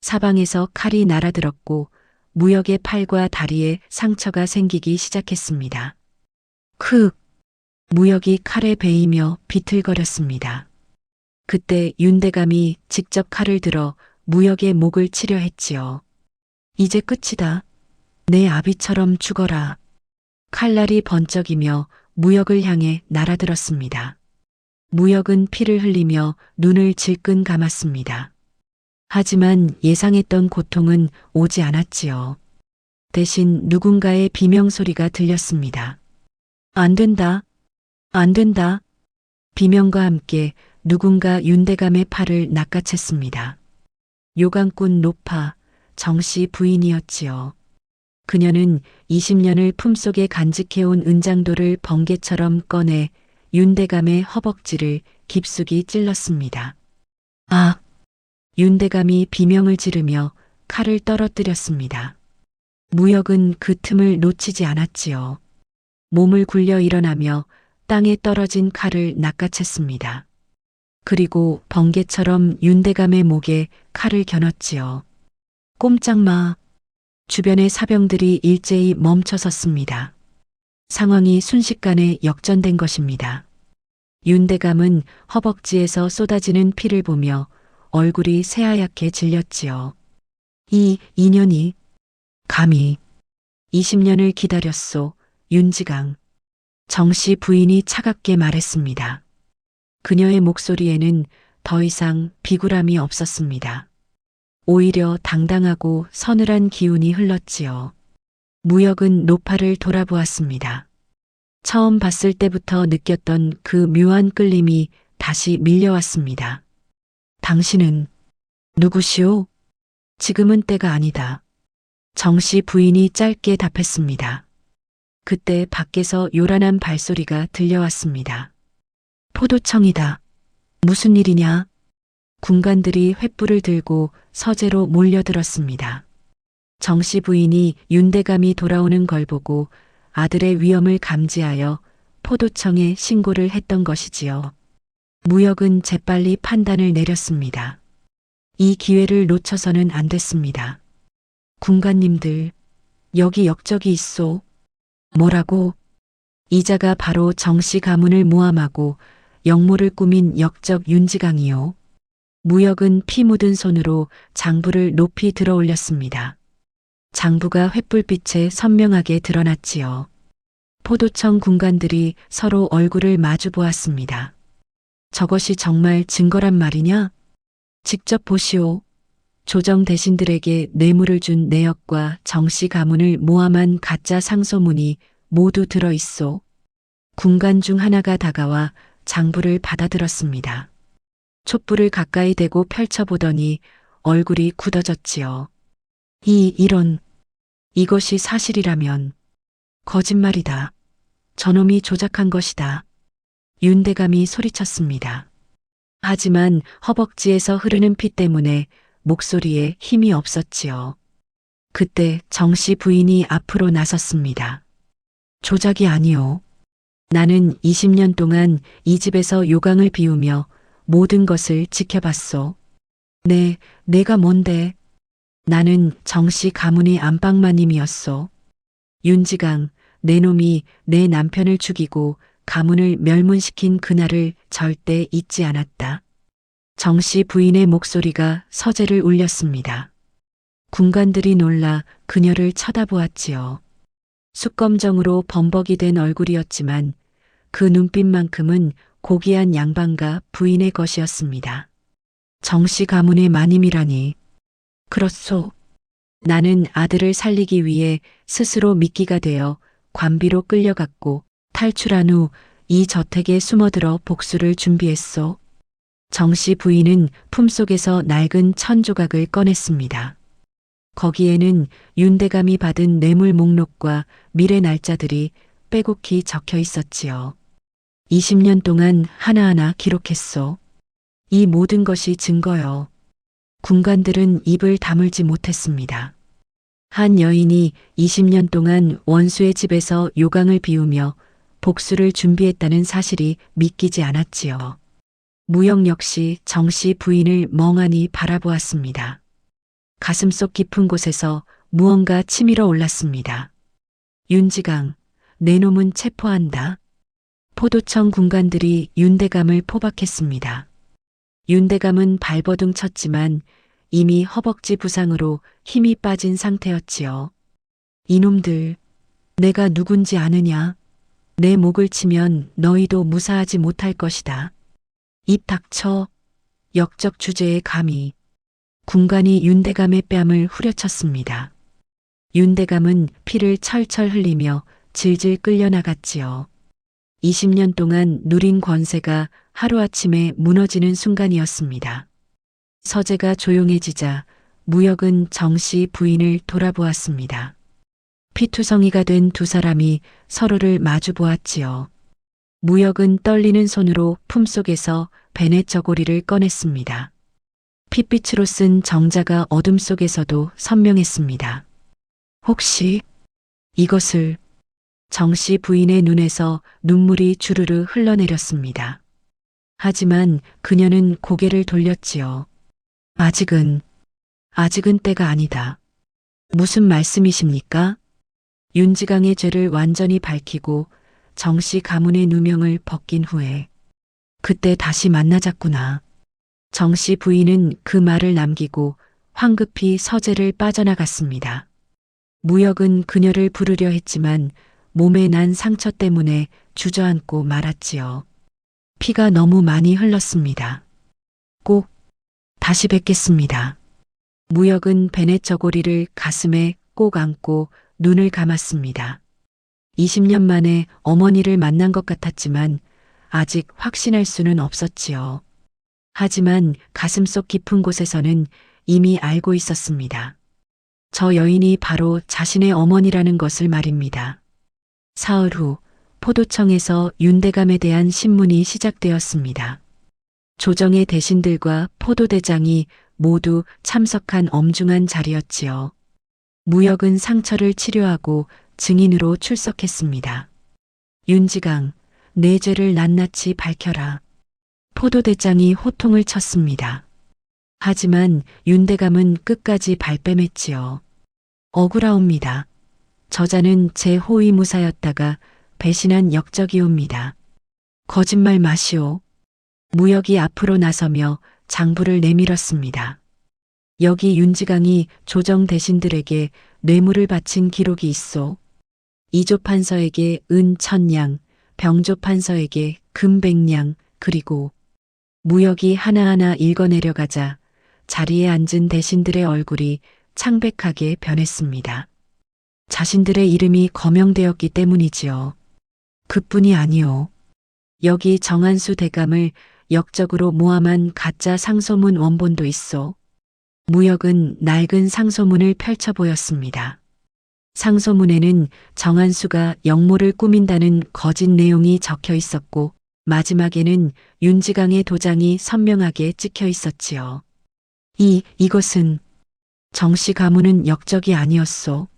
사방에서 칼이 날아들었고 무역의 팔과 다리에 상처가 생기기 시작했습니다. 크! 무역이 칼에 베이며 비틀거렸습니다. 그때 윤대감이 직접 칼을 들어 무역의 목을 치려 했지요. 이제 끝이다. 내 아비처럼 죽어라. 칼날이 번쩍이며 무역을 향해 날아들었습니다. 무역은 피를 흘리며 눈을 질끈 감았습니다. 하지만 예상했던 고통은 오지 않았지요. 대신 누군가의 비명소리가 들렸습니다. 안 된다. 안 된다. 비명과 함께 누군가 윤대감의 팔을 낚아챘습니다. 요강꾼 노파 정씨 부인이었지요. 그녀는 20년을 품속에 간직해온 은장도를 번개처럼 꺼내 윤대감의 허벅지를 깊숙이 찔렀습니다. 아! 윤대감이 비명을 지르며 칼을 떨어뜨렸습니다. 무역은 그 틈을 놓치지 않았지요. 몸을 굴려 일어나며 땅에 떨어진 칼을 낚아챘습니다. 그리고 번개처럼 윤대감의 목에 칼을 겨눴지요. 꼼짝 마! 주변의 사병들이 일제히 멈춰섰습니다. 상황이 순식간에 역전된 것입니다. 윤대감은 허벅지에서 쏟아지는 피를 보며 얼굴이 새하얗게 질렸지요. 이 인연이 감히 20년을 기다렸소, 윤지강. 정씨 부인이 차갑게 말했습니다. 그녀의 목소리에는 더 이상 비굴함이 없었습니다. 오히려 당당하고 서늘한 기운이 흘렀지요. 무역은 노파를 돌아보았습니다. 처음 봤을 때부터 느꼈던 그 묘한 끌림이 다시 밀려왔습니다. 당신은 누구시오? 지금은 때가 아니다. 정씨 부인이 짧게 답했습니다. 그때 밖에서 요란한 발소리가 들려왔습니다. 포도청이다. 무슨 일이냐? 군관들이 횃불을 들고 서재로 몰려들었습니다. 정씨 부인이 윤대감이 돌아오는 걸 보고 아들의 위험을 감지하여 포도청에 신고를 했던 것이지요. 무역은 재빨리 판단을 내렸습니다. 이 기회를 놓쳐서는 안 됐습니다. 군관님들, 여기 역적이 있소. 뭐라고? 이자가 바로 정씨 가문을 모함하고 역모를 꾸민 역적 윤지강이요. 무역은 피 묻은 손으로 장부를 높이 들어 올렸습니다. 장부가 횃불빛에 선명하게 드러났지요. 포도청 군관들이 서로 얼굴을 마주 보았습니다. 저것이 정말 증거란 말이냐? 직접 보시오. 조정 대신들에게 뇌물을 준 내역과 정씨 가문을 모함한 가짜 상소문이 모두 들어있소. 군관 중 하나가 다가와 장부를 받아들었습니다. 촛불을 가까이 대고 펼쳐보더니 얼굴이 굳어졌지요. 이런, 이것이 사실이라면 거짓말이다. 저놈이 조작한 것이다. 윤대감이 소리쳤습니다. 하지만 허벅지에서 흐르는 피 때문에 목소리에 힘이 없었지요. 그때 정씨 부인이 앞으로 나섰습니다. 조작이 아니오. 나는 20년 동안 이 집에서 요강을 비우며 모든 것을 지켜봤소. 내가 뭔데? 나는 정씨 가문의 안방마님이었소. 윤지강, 내 놈이 내 남편을 죽이고 가문을 멸문시킨 그날을 절대 잊지 않았다. 정씨 부인의 목소리가 서재를 울렸습니다. 군관들이 놀라 그녀를 쳐다보았지요. 숯검정으로 범벅이 된 얼굴이었지만 그 눈빛만큼은 고귀한 양반과 부인의 것이었습니다. 정씨 가문의 마님이라니. 그렇소. 나는 아들을 살리기 위해 스스로 미끼가 되어 관비로 끌려갔고 탈출한 후 이 저택에 숨어들어 복수를 준비했소. 정씨 부인은 품속에서 낡은 천조각을 꺼냈습니다. 거기에는 윤대감이 받은 뇌물 목록과 미래 날짜들이 빼곡히 적혀 있었지요. 20년 동안 하나하나 기록했소. 이 모든 것이 증거요. 군관들은 입을 다물지 못했습니다. 한 여인이 20년 동안 원수의 집에서 요강을 비우며 복수를 준비했다는 사실이 믿기지 않았지요. 무역 역시 정씨 부인을 멍하니 바라보았습니다. 가슴속 깊은 곳에서 무언가 치밀어 올랐습니다. 윤지강, 내 놈은 체포한다. 포도청 군관들이 윤대감을 포박했습니다. 윤대감은 발버둥 쳤지만 이미 허벅지 부상으로 힘이 빠진 상태였지요. 이놈들, 내가 누군지 아느냐? 내 목을 치면 너희도 무사하지 못할 것이다. 입 닥쳐. 역적 주제에 감히. 군관이 윤대감의 뺨을 후려쳤습니다. 윤대감은 피를 철철 흘리며 질질 끌려나갔지요. 20년 동안 누린 권세가 하루아침에 무너지는 순간이었습니다. 서재가 조용해지자 무역은 정씨 부인을 돌아보았습니다. 피투성이가 된 두 사람이 서로를 마주 보았지요. 무역은 떨리는 손으로 품속에서 베넷 저고리를 꺼냈습니다. 핏빛으로 쓴 정자가 어둠 속에서도 선명했습니다. 혹시 이것을 정씨 부인의 눈에서 눈물이 주르르 흘러내렸습니다. 하지만 그녀는 고개를 돌렸지요. 아직은 때가 아니다. 무슨 말씀이십니까? 윤지강의 죄를 완전히 밝히고 정씨 가문의 누명을 벗긴 후에 그때 다시 만나자꾸나. 정씨 부인은 그 말을 남기고 황급히 서재를 빠져나갔습니다. 무역은 그녀를 부르려 했지만 몸에 난 상처 때문에 주저앉고 말았지요. 피가 너무 많이 흘렀습니다. 꼭 다시 뵙겠습니다. 무역은 베넷 저고리를 가슴에 꼭 안고 눈을 감았습니다. 20년 만에 어머니를 만난 것 같았지만 아직 확신할 수는 없었지요. 하지만 가슴속 깊은 곳에서는 이미 알고 있었습니다. 저 여인이 바로 자신의 어머니라는 것을 말입니다. 사흘 후 포도청에서 윤대감에 대한 신문이 시작되었습니다. 조정의 대신들과 포도대장이 모두 참석한 엄중한 자리였지요. 무역은 상처를 치료하고 증인으로 출석했습니다. 윤지강, 내 죄를 낱낱이 밝혀라. 포도대장이 호통을 쳤습니다. 하지만 윤대감은 끝까지 발뺌했지요. 억울하옵니다. 저자는 제 호위무사였다가 배신한 역적이옵니다. 거짓말 마시오. 무역이 앞으로 나서며 장부를 내밀었습니다. 여기 윤지강이 조정 대신들에게 뇌물을 바친 기록이 있소. 이조 판서에게 은 1000냥, 병조 판서에게 금 100냥, 그리고 무역이 하나하나 읽어내려가자 자리에 앉은 대신들의 얼굴이 창백하게 변했습니다. 자신들의 이름이 거명되었기 때문이지요. 그뿐이 아니오. 여기 정한수 대감을 역적으로 모함한 가짜 상소문 원본도 있어. 무역은 낡은 상소문을 펼쳐 보였습니다. 상소문에는 정한수가 역모를 꾸민다는 거짓 내용이 적혀 있었고 마지막에는 윤지강의 도장이 선명하게 찍혀 있었지요. 이것은 정씨 가문은 역적이 아니었소.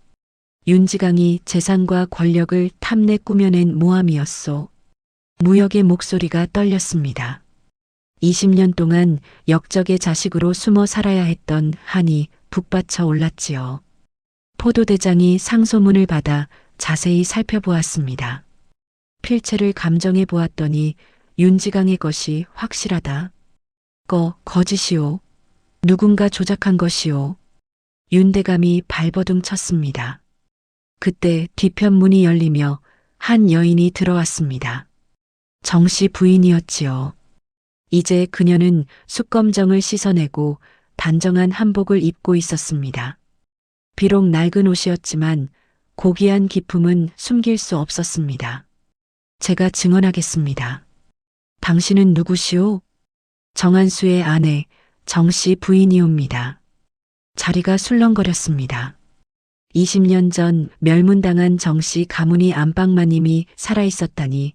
윤지강이 재산과 권력을 탐내 꾸며낸 모함이었소. 무역의 목소리가 떨렸습니다. 20년 동안 역적의 자식으로 숨어 살아야 했던 한이 북받쳐 올랐지요. 포도대장이 상소문을 받아 자세히 살펴보았습니다. 필체를 감정해 보았더니 윤지강의 것이 확실하다. 거짓이오. 누군가 조작한 것이오. 윤대감이 발버둥 쳤습니다. 그때 뒤편문이 열리며 한 여인이 들어왔습니다. 정씨 부인이었지요. 이제 그녀는 숯검정을 씻어내고 단정한 한복을 입고 있었습니다. 비록 낡은 옷이었지만 고귀한 기품은 숨길 수 없었습니다. 제가 증언하겠습니다. 당신은 누구시오? 정한수의 아내 정씨 부인이옵니다. 자리가 술렁거렸습니다. 20년 전 멸문당한 정씨 가문이 안방마님이 살아있었다니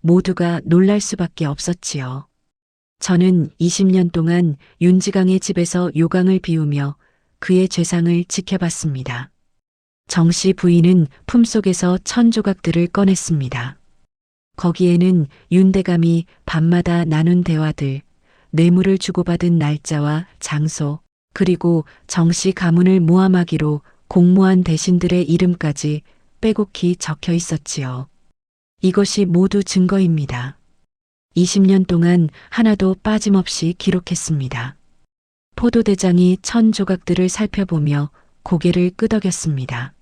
모두가 놀랄 수밖에 없었지요. 저는 20년 동안 윤지강의 집에서 요강을 비우며 그의 죄상을 지켜봤습니다. 정씨 부인은 품속에서 1000조각들을 꺼냈습니다. 거기에는 윤대감이 밤마다 나눈 대화들, 뇌물을 주고받은 날짜와 장소, 그리고 정씨 가문을 모함하기로 공모한 대신들의 이름까지 빼곡히 적혀 있었지요. 이것이 모두 증거입니다. 20년 동안 하나도 빠짐없이 기록했습니다. 포도대장이 1000조각들을 살펴보며 고개를 끄덕였습니다.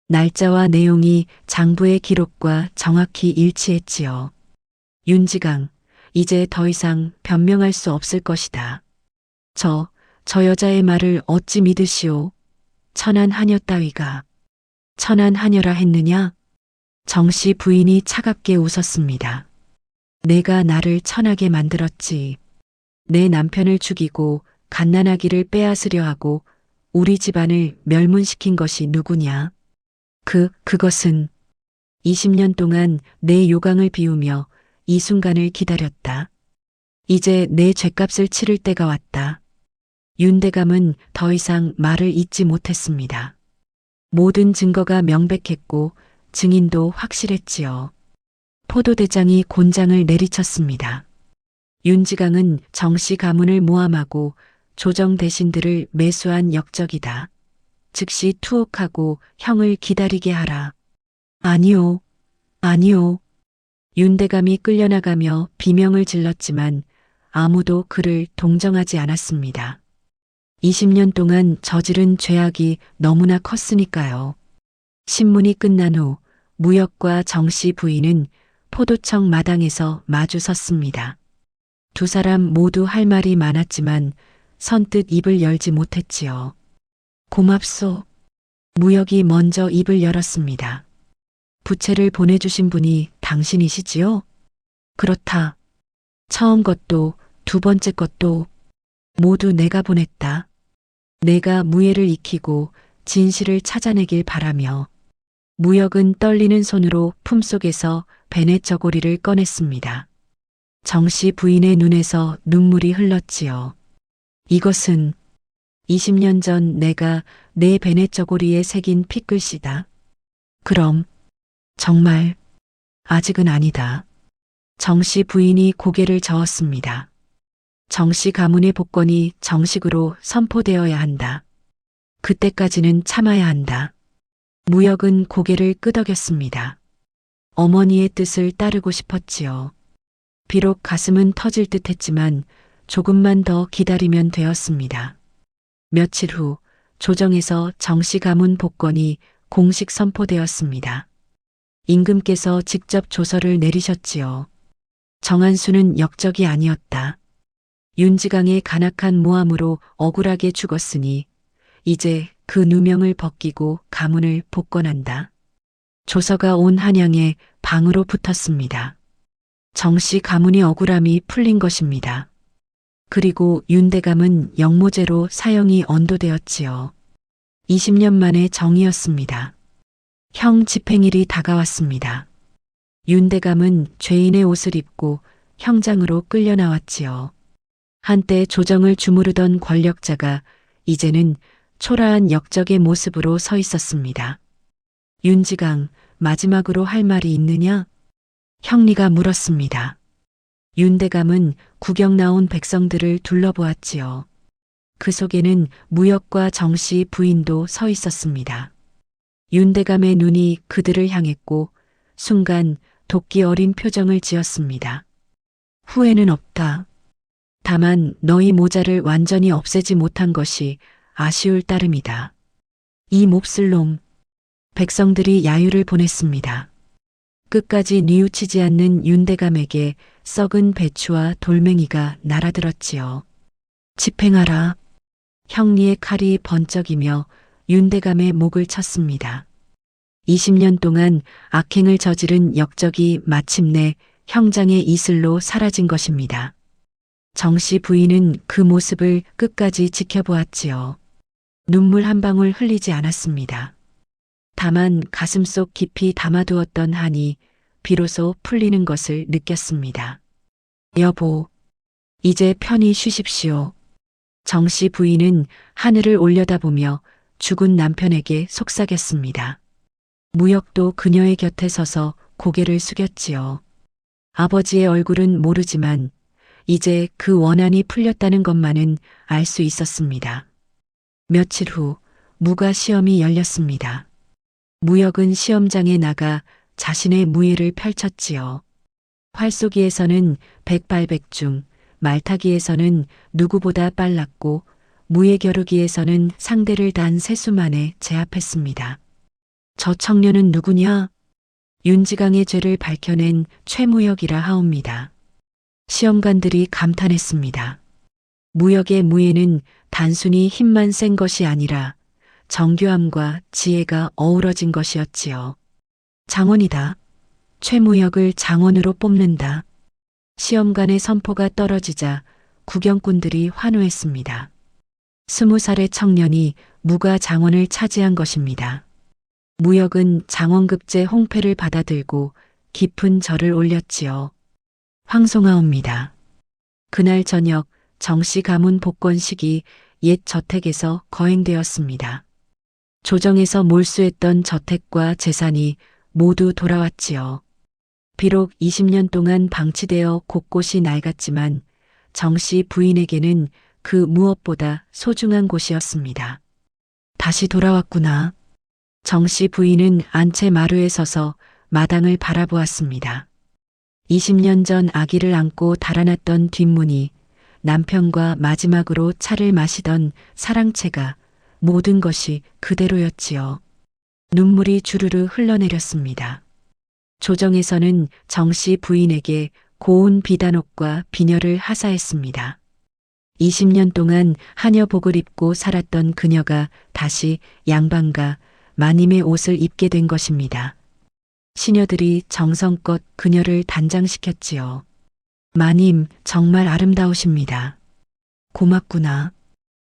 날짜와 내용이 장부의 기록과 정확히 일치했지요. 윤지강, 이제 더 이상 변명할 수 없을 것이다. 저 여자의 말을 어찌 믿으시오? 천한 하녀 따위가 천한 하녀라 했느냐? 정씨 부인이 차갑게 웃었습니다. 내가 나를 천하게 만들었지. 내 남편을 죽이고 갓난아기를 빼앗으려 하고 우리 집안을 멸문시킨 것이 누구냐? 그것은 20년 동안 내 요강을 비우며 이 순간을 기다렸다. 이제 내 죗값을 치를 때가 왔다. 윤대감은 더 이상 말을 잇지 못했습니다. 모든 증거가 명백했고 증인도 확실했지요. 포도대장이 곤장을 내리쳤습니다. 윤지강은 정씨 가문을 모함하고 조정 대신들을 매수한 역적이다. 즉시 투옥하고 형을 기다리게 하라. 아니요, 아니요. 윤대감이 끌려나가며 비명을 질렀지만 아무도 그를 동정하지 않았습니다. 20년 동안 저지른 죄악이 너무나 컸으니까요. 신문이 끝난 후 무역과 정씨 부인은 포도청 마당에서 마주 섰습니다. 두 사람 모두 할 말이 많았지만 선뜻 입을 열지 못했지요. 고맙소. 무역이 먼저 입을 열었습니다. 부채를 보내주신 분이 당신이시지요? 그렇다. 처음 것도 두 번째 것도 모두 내가 보냈다. 내가 무예를 익히고 진실을 찾아내길 바라며 무역은 떨리는 손으로 품속에서 베네 저고리를 꺼냈습니다. 정씨 부인의 눈에서 눈물이 흘렀지요. 이것은 20년 전 내가 내 베네 저고리에 새긴 핏글씨다. 그럼 정말 아직은 아니다. 정씨 부인이 고개를 저었습니다. 정씨 가문의 복권이 정식으로 선포되어야 한다. 그때까지는 참아야 한다. 무역은 고개를 끄덕였습니다. 어머니의 뜻을 따르고 싶었지요. 비록 가슴은 터질 듯 했지만 조금만 더 기다리면 되었습니다. 며칠 후 조정에서 정씨 가문 복권이 공식 선포되었습니다. 임금께서 직접 조서를 내리셨지요. 정한수는 역적이 아니었다. 윤지강의 간악한 모함으로 억울하게 죽었으니 이제 그 누명을 벗기고 가문을 복권한다. 조서가 온 한양에 방으로 붙었습니다. 정씨 가문의 억울함이 풀린 것입니다. 그리고 윤대감은 영모죄로 사형이 언도되었지요. 20년 만에 정이었습니다. 형 집행일이 다가왔습니다. 윤대감은 죄인의 옷을 입고 형장으로 끌려 나왔지요. 한때 조정을 주무르던 권력자가 이제는 초라한 역적의 모습으로 서 있었습니다. 윤지강, 마지막으로 할 말이 있느냐? 형리가 물었습니다. 윤대감은 구경 나온 백성들을 둘러보았지요. 그 속에는 무역과 정씨 부인도 서 있었습니다. 윤대감의 눈이 그들을 향했고 순간 도끼 어린 표정을 지었습니다. 후회는 없다. 다만 너희 모자를 완전히 없애지 못한 것이 아쉬울 따름이다. 이 몹쓸 놈. 백성들이 야유를 보냈습니다. 끝까지 뉘우치지 않는 윤대감에게 썩은 배추와 돌멩이가 날아들었지요. 집행하라. 형리의 칼이 번쩍이며 윤대감의 목을 쳤습니다. 20년 동안 악행을 저지른 역적이 마침내 형장의 이슬로 사라진 것입니다. 정씨 부인은 그 모습을 끝까지 지켜보았지요. 눈물 한 방울 흘리지 않았습니다. 다만 가슴속 깊이 담아두었던 한이 비로소 풀리는 것을 느꼈습니다. 여보, 이제 편히 쉬십시오. 정씨 부인은 하늘을 올려다보며 죽은 남편에게 속삭였습니다. 무역도 그녀의 곁에 서서 고개를 숙였지요. 아버지의 얼굴은 모르지만 이제 그 원한이 풀렸다는 것만은 알 수 있었습니다. 며칠 후 무가 시험이 열렸습니다. 무역은 시험장에 나가 자신의 무예를 펼쳤지요. 활쏘기에서는 백발백중, 말타기에서는 누구보다 빨랐고 무예 겨루기에서는 상대를 단 3수 만에 제압했습니다. 저 청년은 누구냐? 윤지강의 죄를 밝혀낸 최무역이라 하옵니다. 시험관들이 감탄했습니다. 무역의 무예는 단순히 힘만 센 것이 아니라 정교함과 지혜가 어우러진 것이었지요. 장원이다. 최무역을 장원으로 뽑는다. 시험관의 선포가 떨어지자 구경꾼들이 환호했습니다. 20살의 청년이 무가 장원을 차지한 것입니다. 무역은 장원급제 홍패를 받아들고 깊은 절을 올렸지요. 황송하옵니다. 그날 저녁 정씨 가문 복권식이 옛 저택에서 거행되었습니다. 조정에서 몰수했던 저택과 재산이 모두 돌아왔지요. 비록 20년 동안 방치되어 곳곳이 낡았지만 정씨 부인에게는 그 무엇보다 소중한 곳이었습니다. 다시 돌아왔구나. 정씨 부인은 안채 마루에 서서 마당을 바라보았습니다. 20년 전 아기를 안고 달아났던 뒷문이, 남편과 마지막으로 차를 마시던 사랑채가, 모든 것이 그대로였지요. 눈물이 주르르 흘러내렸습니다. 조정에서는 정씨 부인에게 고운 비단옷과 비녀를 하사했습니다. 20년 동안 하녀복을 입고 살았던 그녀가 다시 양반과 마님의 옷을 입게 된 것입니다. 시녀들이 정성껏 그녀를 단장시켰지요. 마님, 정말 아름다우십니다. 고맙구나.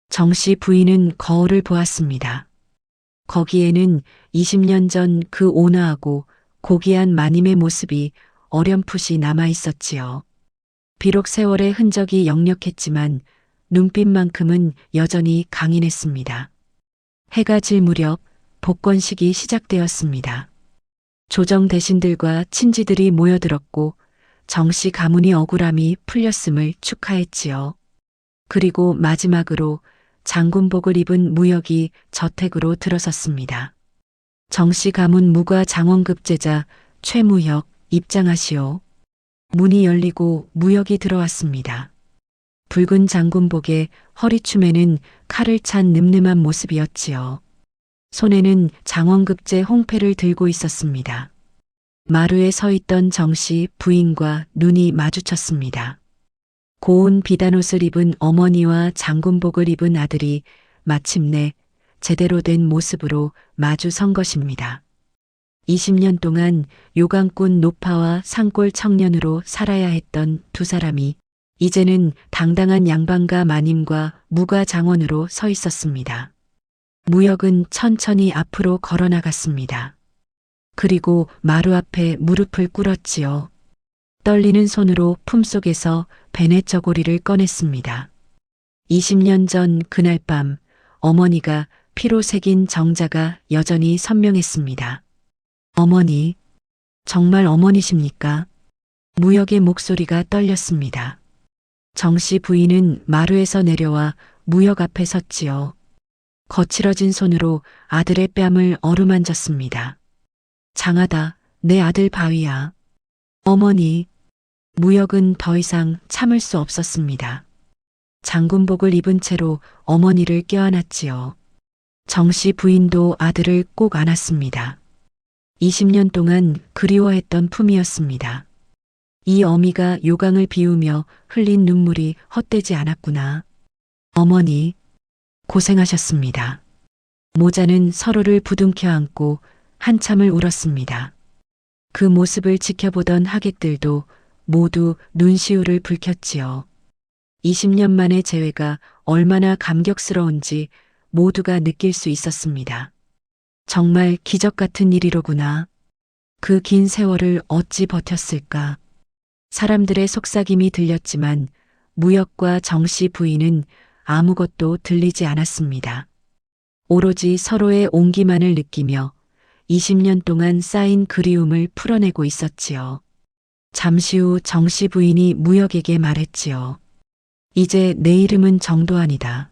정씨 부인은 거울을 보았습니다. 거기에는 20년 전 그 온화하고 고귀한 마님의 모습이 어렴풋이 남아 있었지요. 비록 세월의 흔적이 역력했지만 눈빛만큼은 여전히 강인했습니다. 해가 질 무렵 복권식이 시작되었습니다. 조정 대신들과 친지들이 모여들었고 정씨 가문이 억울함이 풀렸음을 축하했지요. 그리고 마지막으로 장군복을 입은 무역이 저택으로 들어섰습니다. 정씨 가문 무가 장원급제자 최무역 입장하시오. 문이 열리고 무역이 들어왔습니다. 붉은 장군복에 허리춤에는 칼을 찬 늠름한 모습이었지요. 손에는 장원급제 홍패를 들고 있었습니다. 마루에 서 있던 정씨 부인과 눈이 마주쳤습니다. 고운 비단옷을 입은 어머니와 장군복을 입은 아들이 마침내 제대로 된 모습으로 마주 선 것입니다. 20년 동안 요강꾼 노파와 산골 청년으로 살아야 했던 두 사람이 이제는 당당한 양반과 마님과 무가 장원으로 서 있었습니다. 무역은 천천히 앞으로 걸어나갔습니다. 그리고 마루 앞에 무릎을 꿇었지요. 떨리는 손으로 품속에서 베네 저고리를 꺼냈습니다. 20년 전 그날 밤 어머니가 피로 새긴 정자가 여전히 선명했습니다. 어머니, 정말 어머니십니까? 무역의 목소리가 떨렸습니다. 정씨 부인은 마루에서 내려와 무역 앞에 섰지요. 거칠어진 손으로 아들의 뺨을 어루만졌습니다. 장하다, 내 아들 바위야. 어머니, 무역은 더 이상 참을 수 없었습니다. 장군복을 입은 채로 어머니를 껴안았지요. 정씨 부인도 아들을 꼭 안았습니다. 20년 동안 그리워했던 품이었습니다. 이 어미가 요강을 비우며 흘린 눈물이 헛되지 않았구나. 어머니, 고생하셨습니다. 모자는 서로를 부둥켜 안고 한참을 울었습니다. 그 모습을 지켜보던 하객들도 모두 눈시울을 붉혔지요. 20년 만의 재회가 얼마나 감격스러운지 모두가 느낄 수 있었습니다. 정말 기적 같은 일이로구나. 그 긴 세월을 어찌 버텼을까. 사람들의 속삭임이 들렸지만 무역과 정씨 부인은 아무것도 들리지 않았습니다. 오로지 서로의 온기만을 느끼며 20년 동안 쌓인 그리움을 풀어내고 있었지요. 잠시 후 정씨 부인이 무역에게 말했지요. 이제 내 이름은 정도환이다.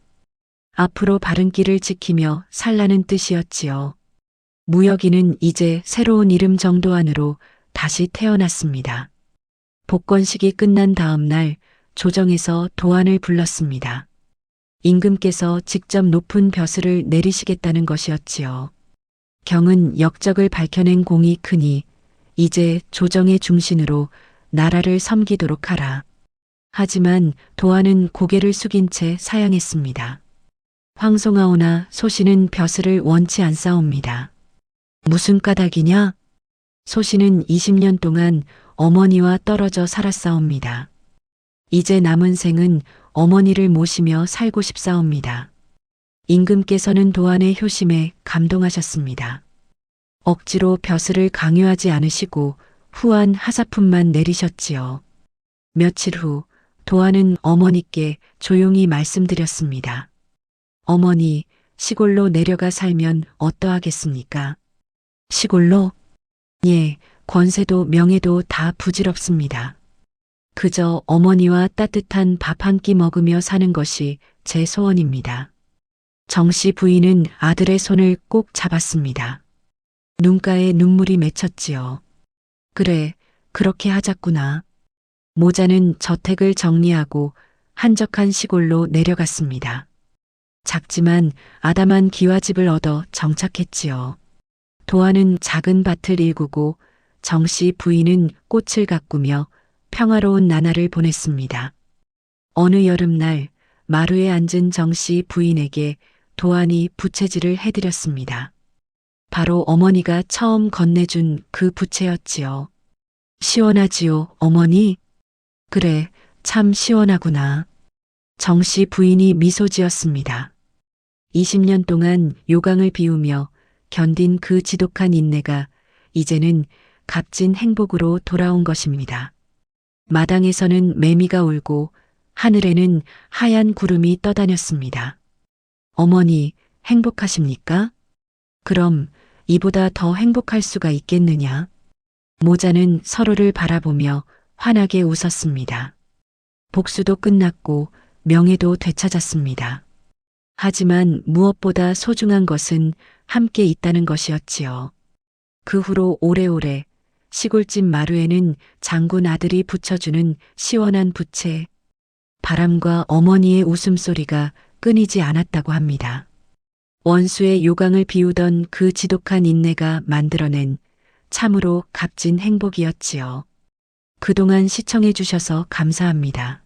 앞으로 바른 길을 지키며 살라는 뜻이었지요. 무역이는 이제 새로운 이름 정도환으로 다시 태어났습니다. 복권식이 끝난 다음 날 조정에서 도안을 불렀습니다. 임금께서 직접 높은 벼슬을 내리시겠다는 것이었지요. 경은 역적을 밝혀낸 공이 크니 이제 조정의 중신으로 나라를 섬기도록 하라. 하지만 도안은 고개를 숙인 채 사양했습니다. 황송하오나 소신은 벼슬을 원치 않사옵니다. 무슨 까닭이냐? 소신은 20년 동안 어머니와 떨어져 살았사옵니다. 이제 남은 생은 어머니를 모시며 살고 싶사옵니다. 임금께서는 도안의 효심에 감동하셨습니다. 억지로 벼슬을 강요하지 않으시고 후한 하사품만 내리셨지요. 며칠 후 도안은 어머니께 조용히 말씀드렸습니다. 어머니, 시골로 내려가 살면 어떠하겠습니까? 시골로? 예, 권세도 명예도 다 부질없습니다. 그저 어머니와 따뜻한 밥 한 끼 먹으며 사는 것이 제 소원입니다. 정씨 부인은 아들의 손을 꼭 잡았습니다. 눈가에 눈물이 맺혔지요. 그래, 그렇게 하자꾸나. 모자는 저택을 정리하고 한적한 시골로 내려갔습니다. 작지만 아담한 기와집을 얻어 정착했지요. 도안은 작은 밭을 일구고 정씨 부인은 꽃을 가꾸며 평화로운 나날을 보냈습니다. 어느 여름날 마루에 앉은 정씨 부인에게 도안이 부채질을 해드렸습니다. 바로 어머니가 처음 건네준 그 부채였지요. 시원하지요, 어머니? 그래, 참 시원하구나. 정씨 부인이 미소 지었습니다. 20년 동안 요강을 비우며 견딘 그 지독한 인내가 이제는 값진 행복으로 돌아온 것입니다. 마당에서는 매미가 울고 하늘에는 하얀 구름이 떠다녔습니다. 어머니, 행복하십니까? 그럼 이보다 더 행복할 수가 있겠느냐? 모자는 서로를 바라보며 환하게 웃었습니다. 복수도 끝났고 명예도 되찾았습니다. 하지만 무엇보다 소중한 것은 함께 있다는 것이었지요. 그 후로 오래오래 시골집 마루에는 장군 아들이 붙여주는 시원한 부채, 바람과 어머니의 웃음소리가 끊이지 않았다고 합니다. 원수의 요강을 비우던 그 지독한 인내가 만들어낸 참으로 값진 행복이었지요. 그동안 시청해 주셔서 감사합니다.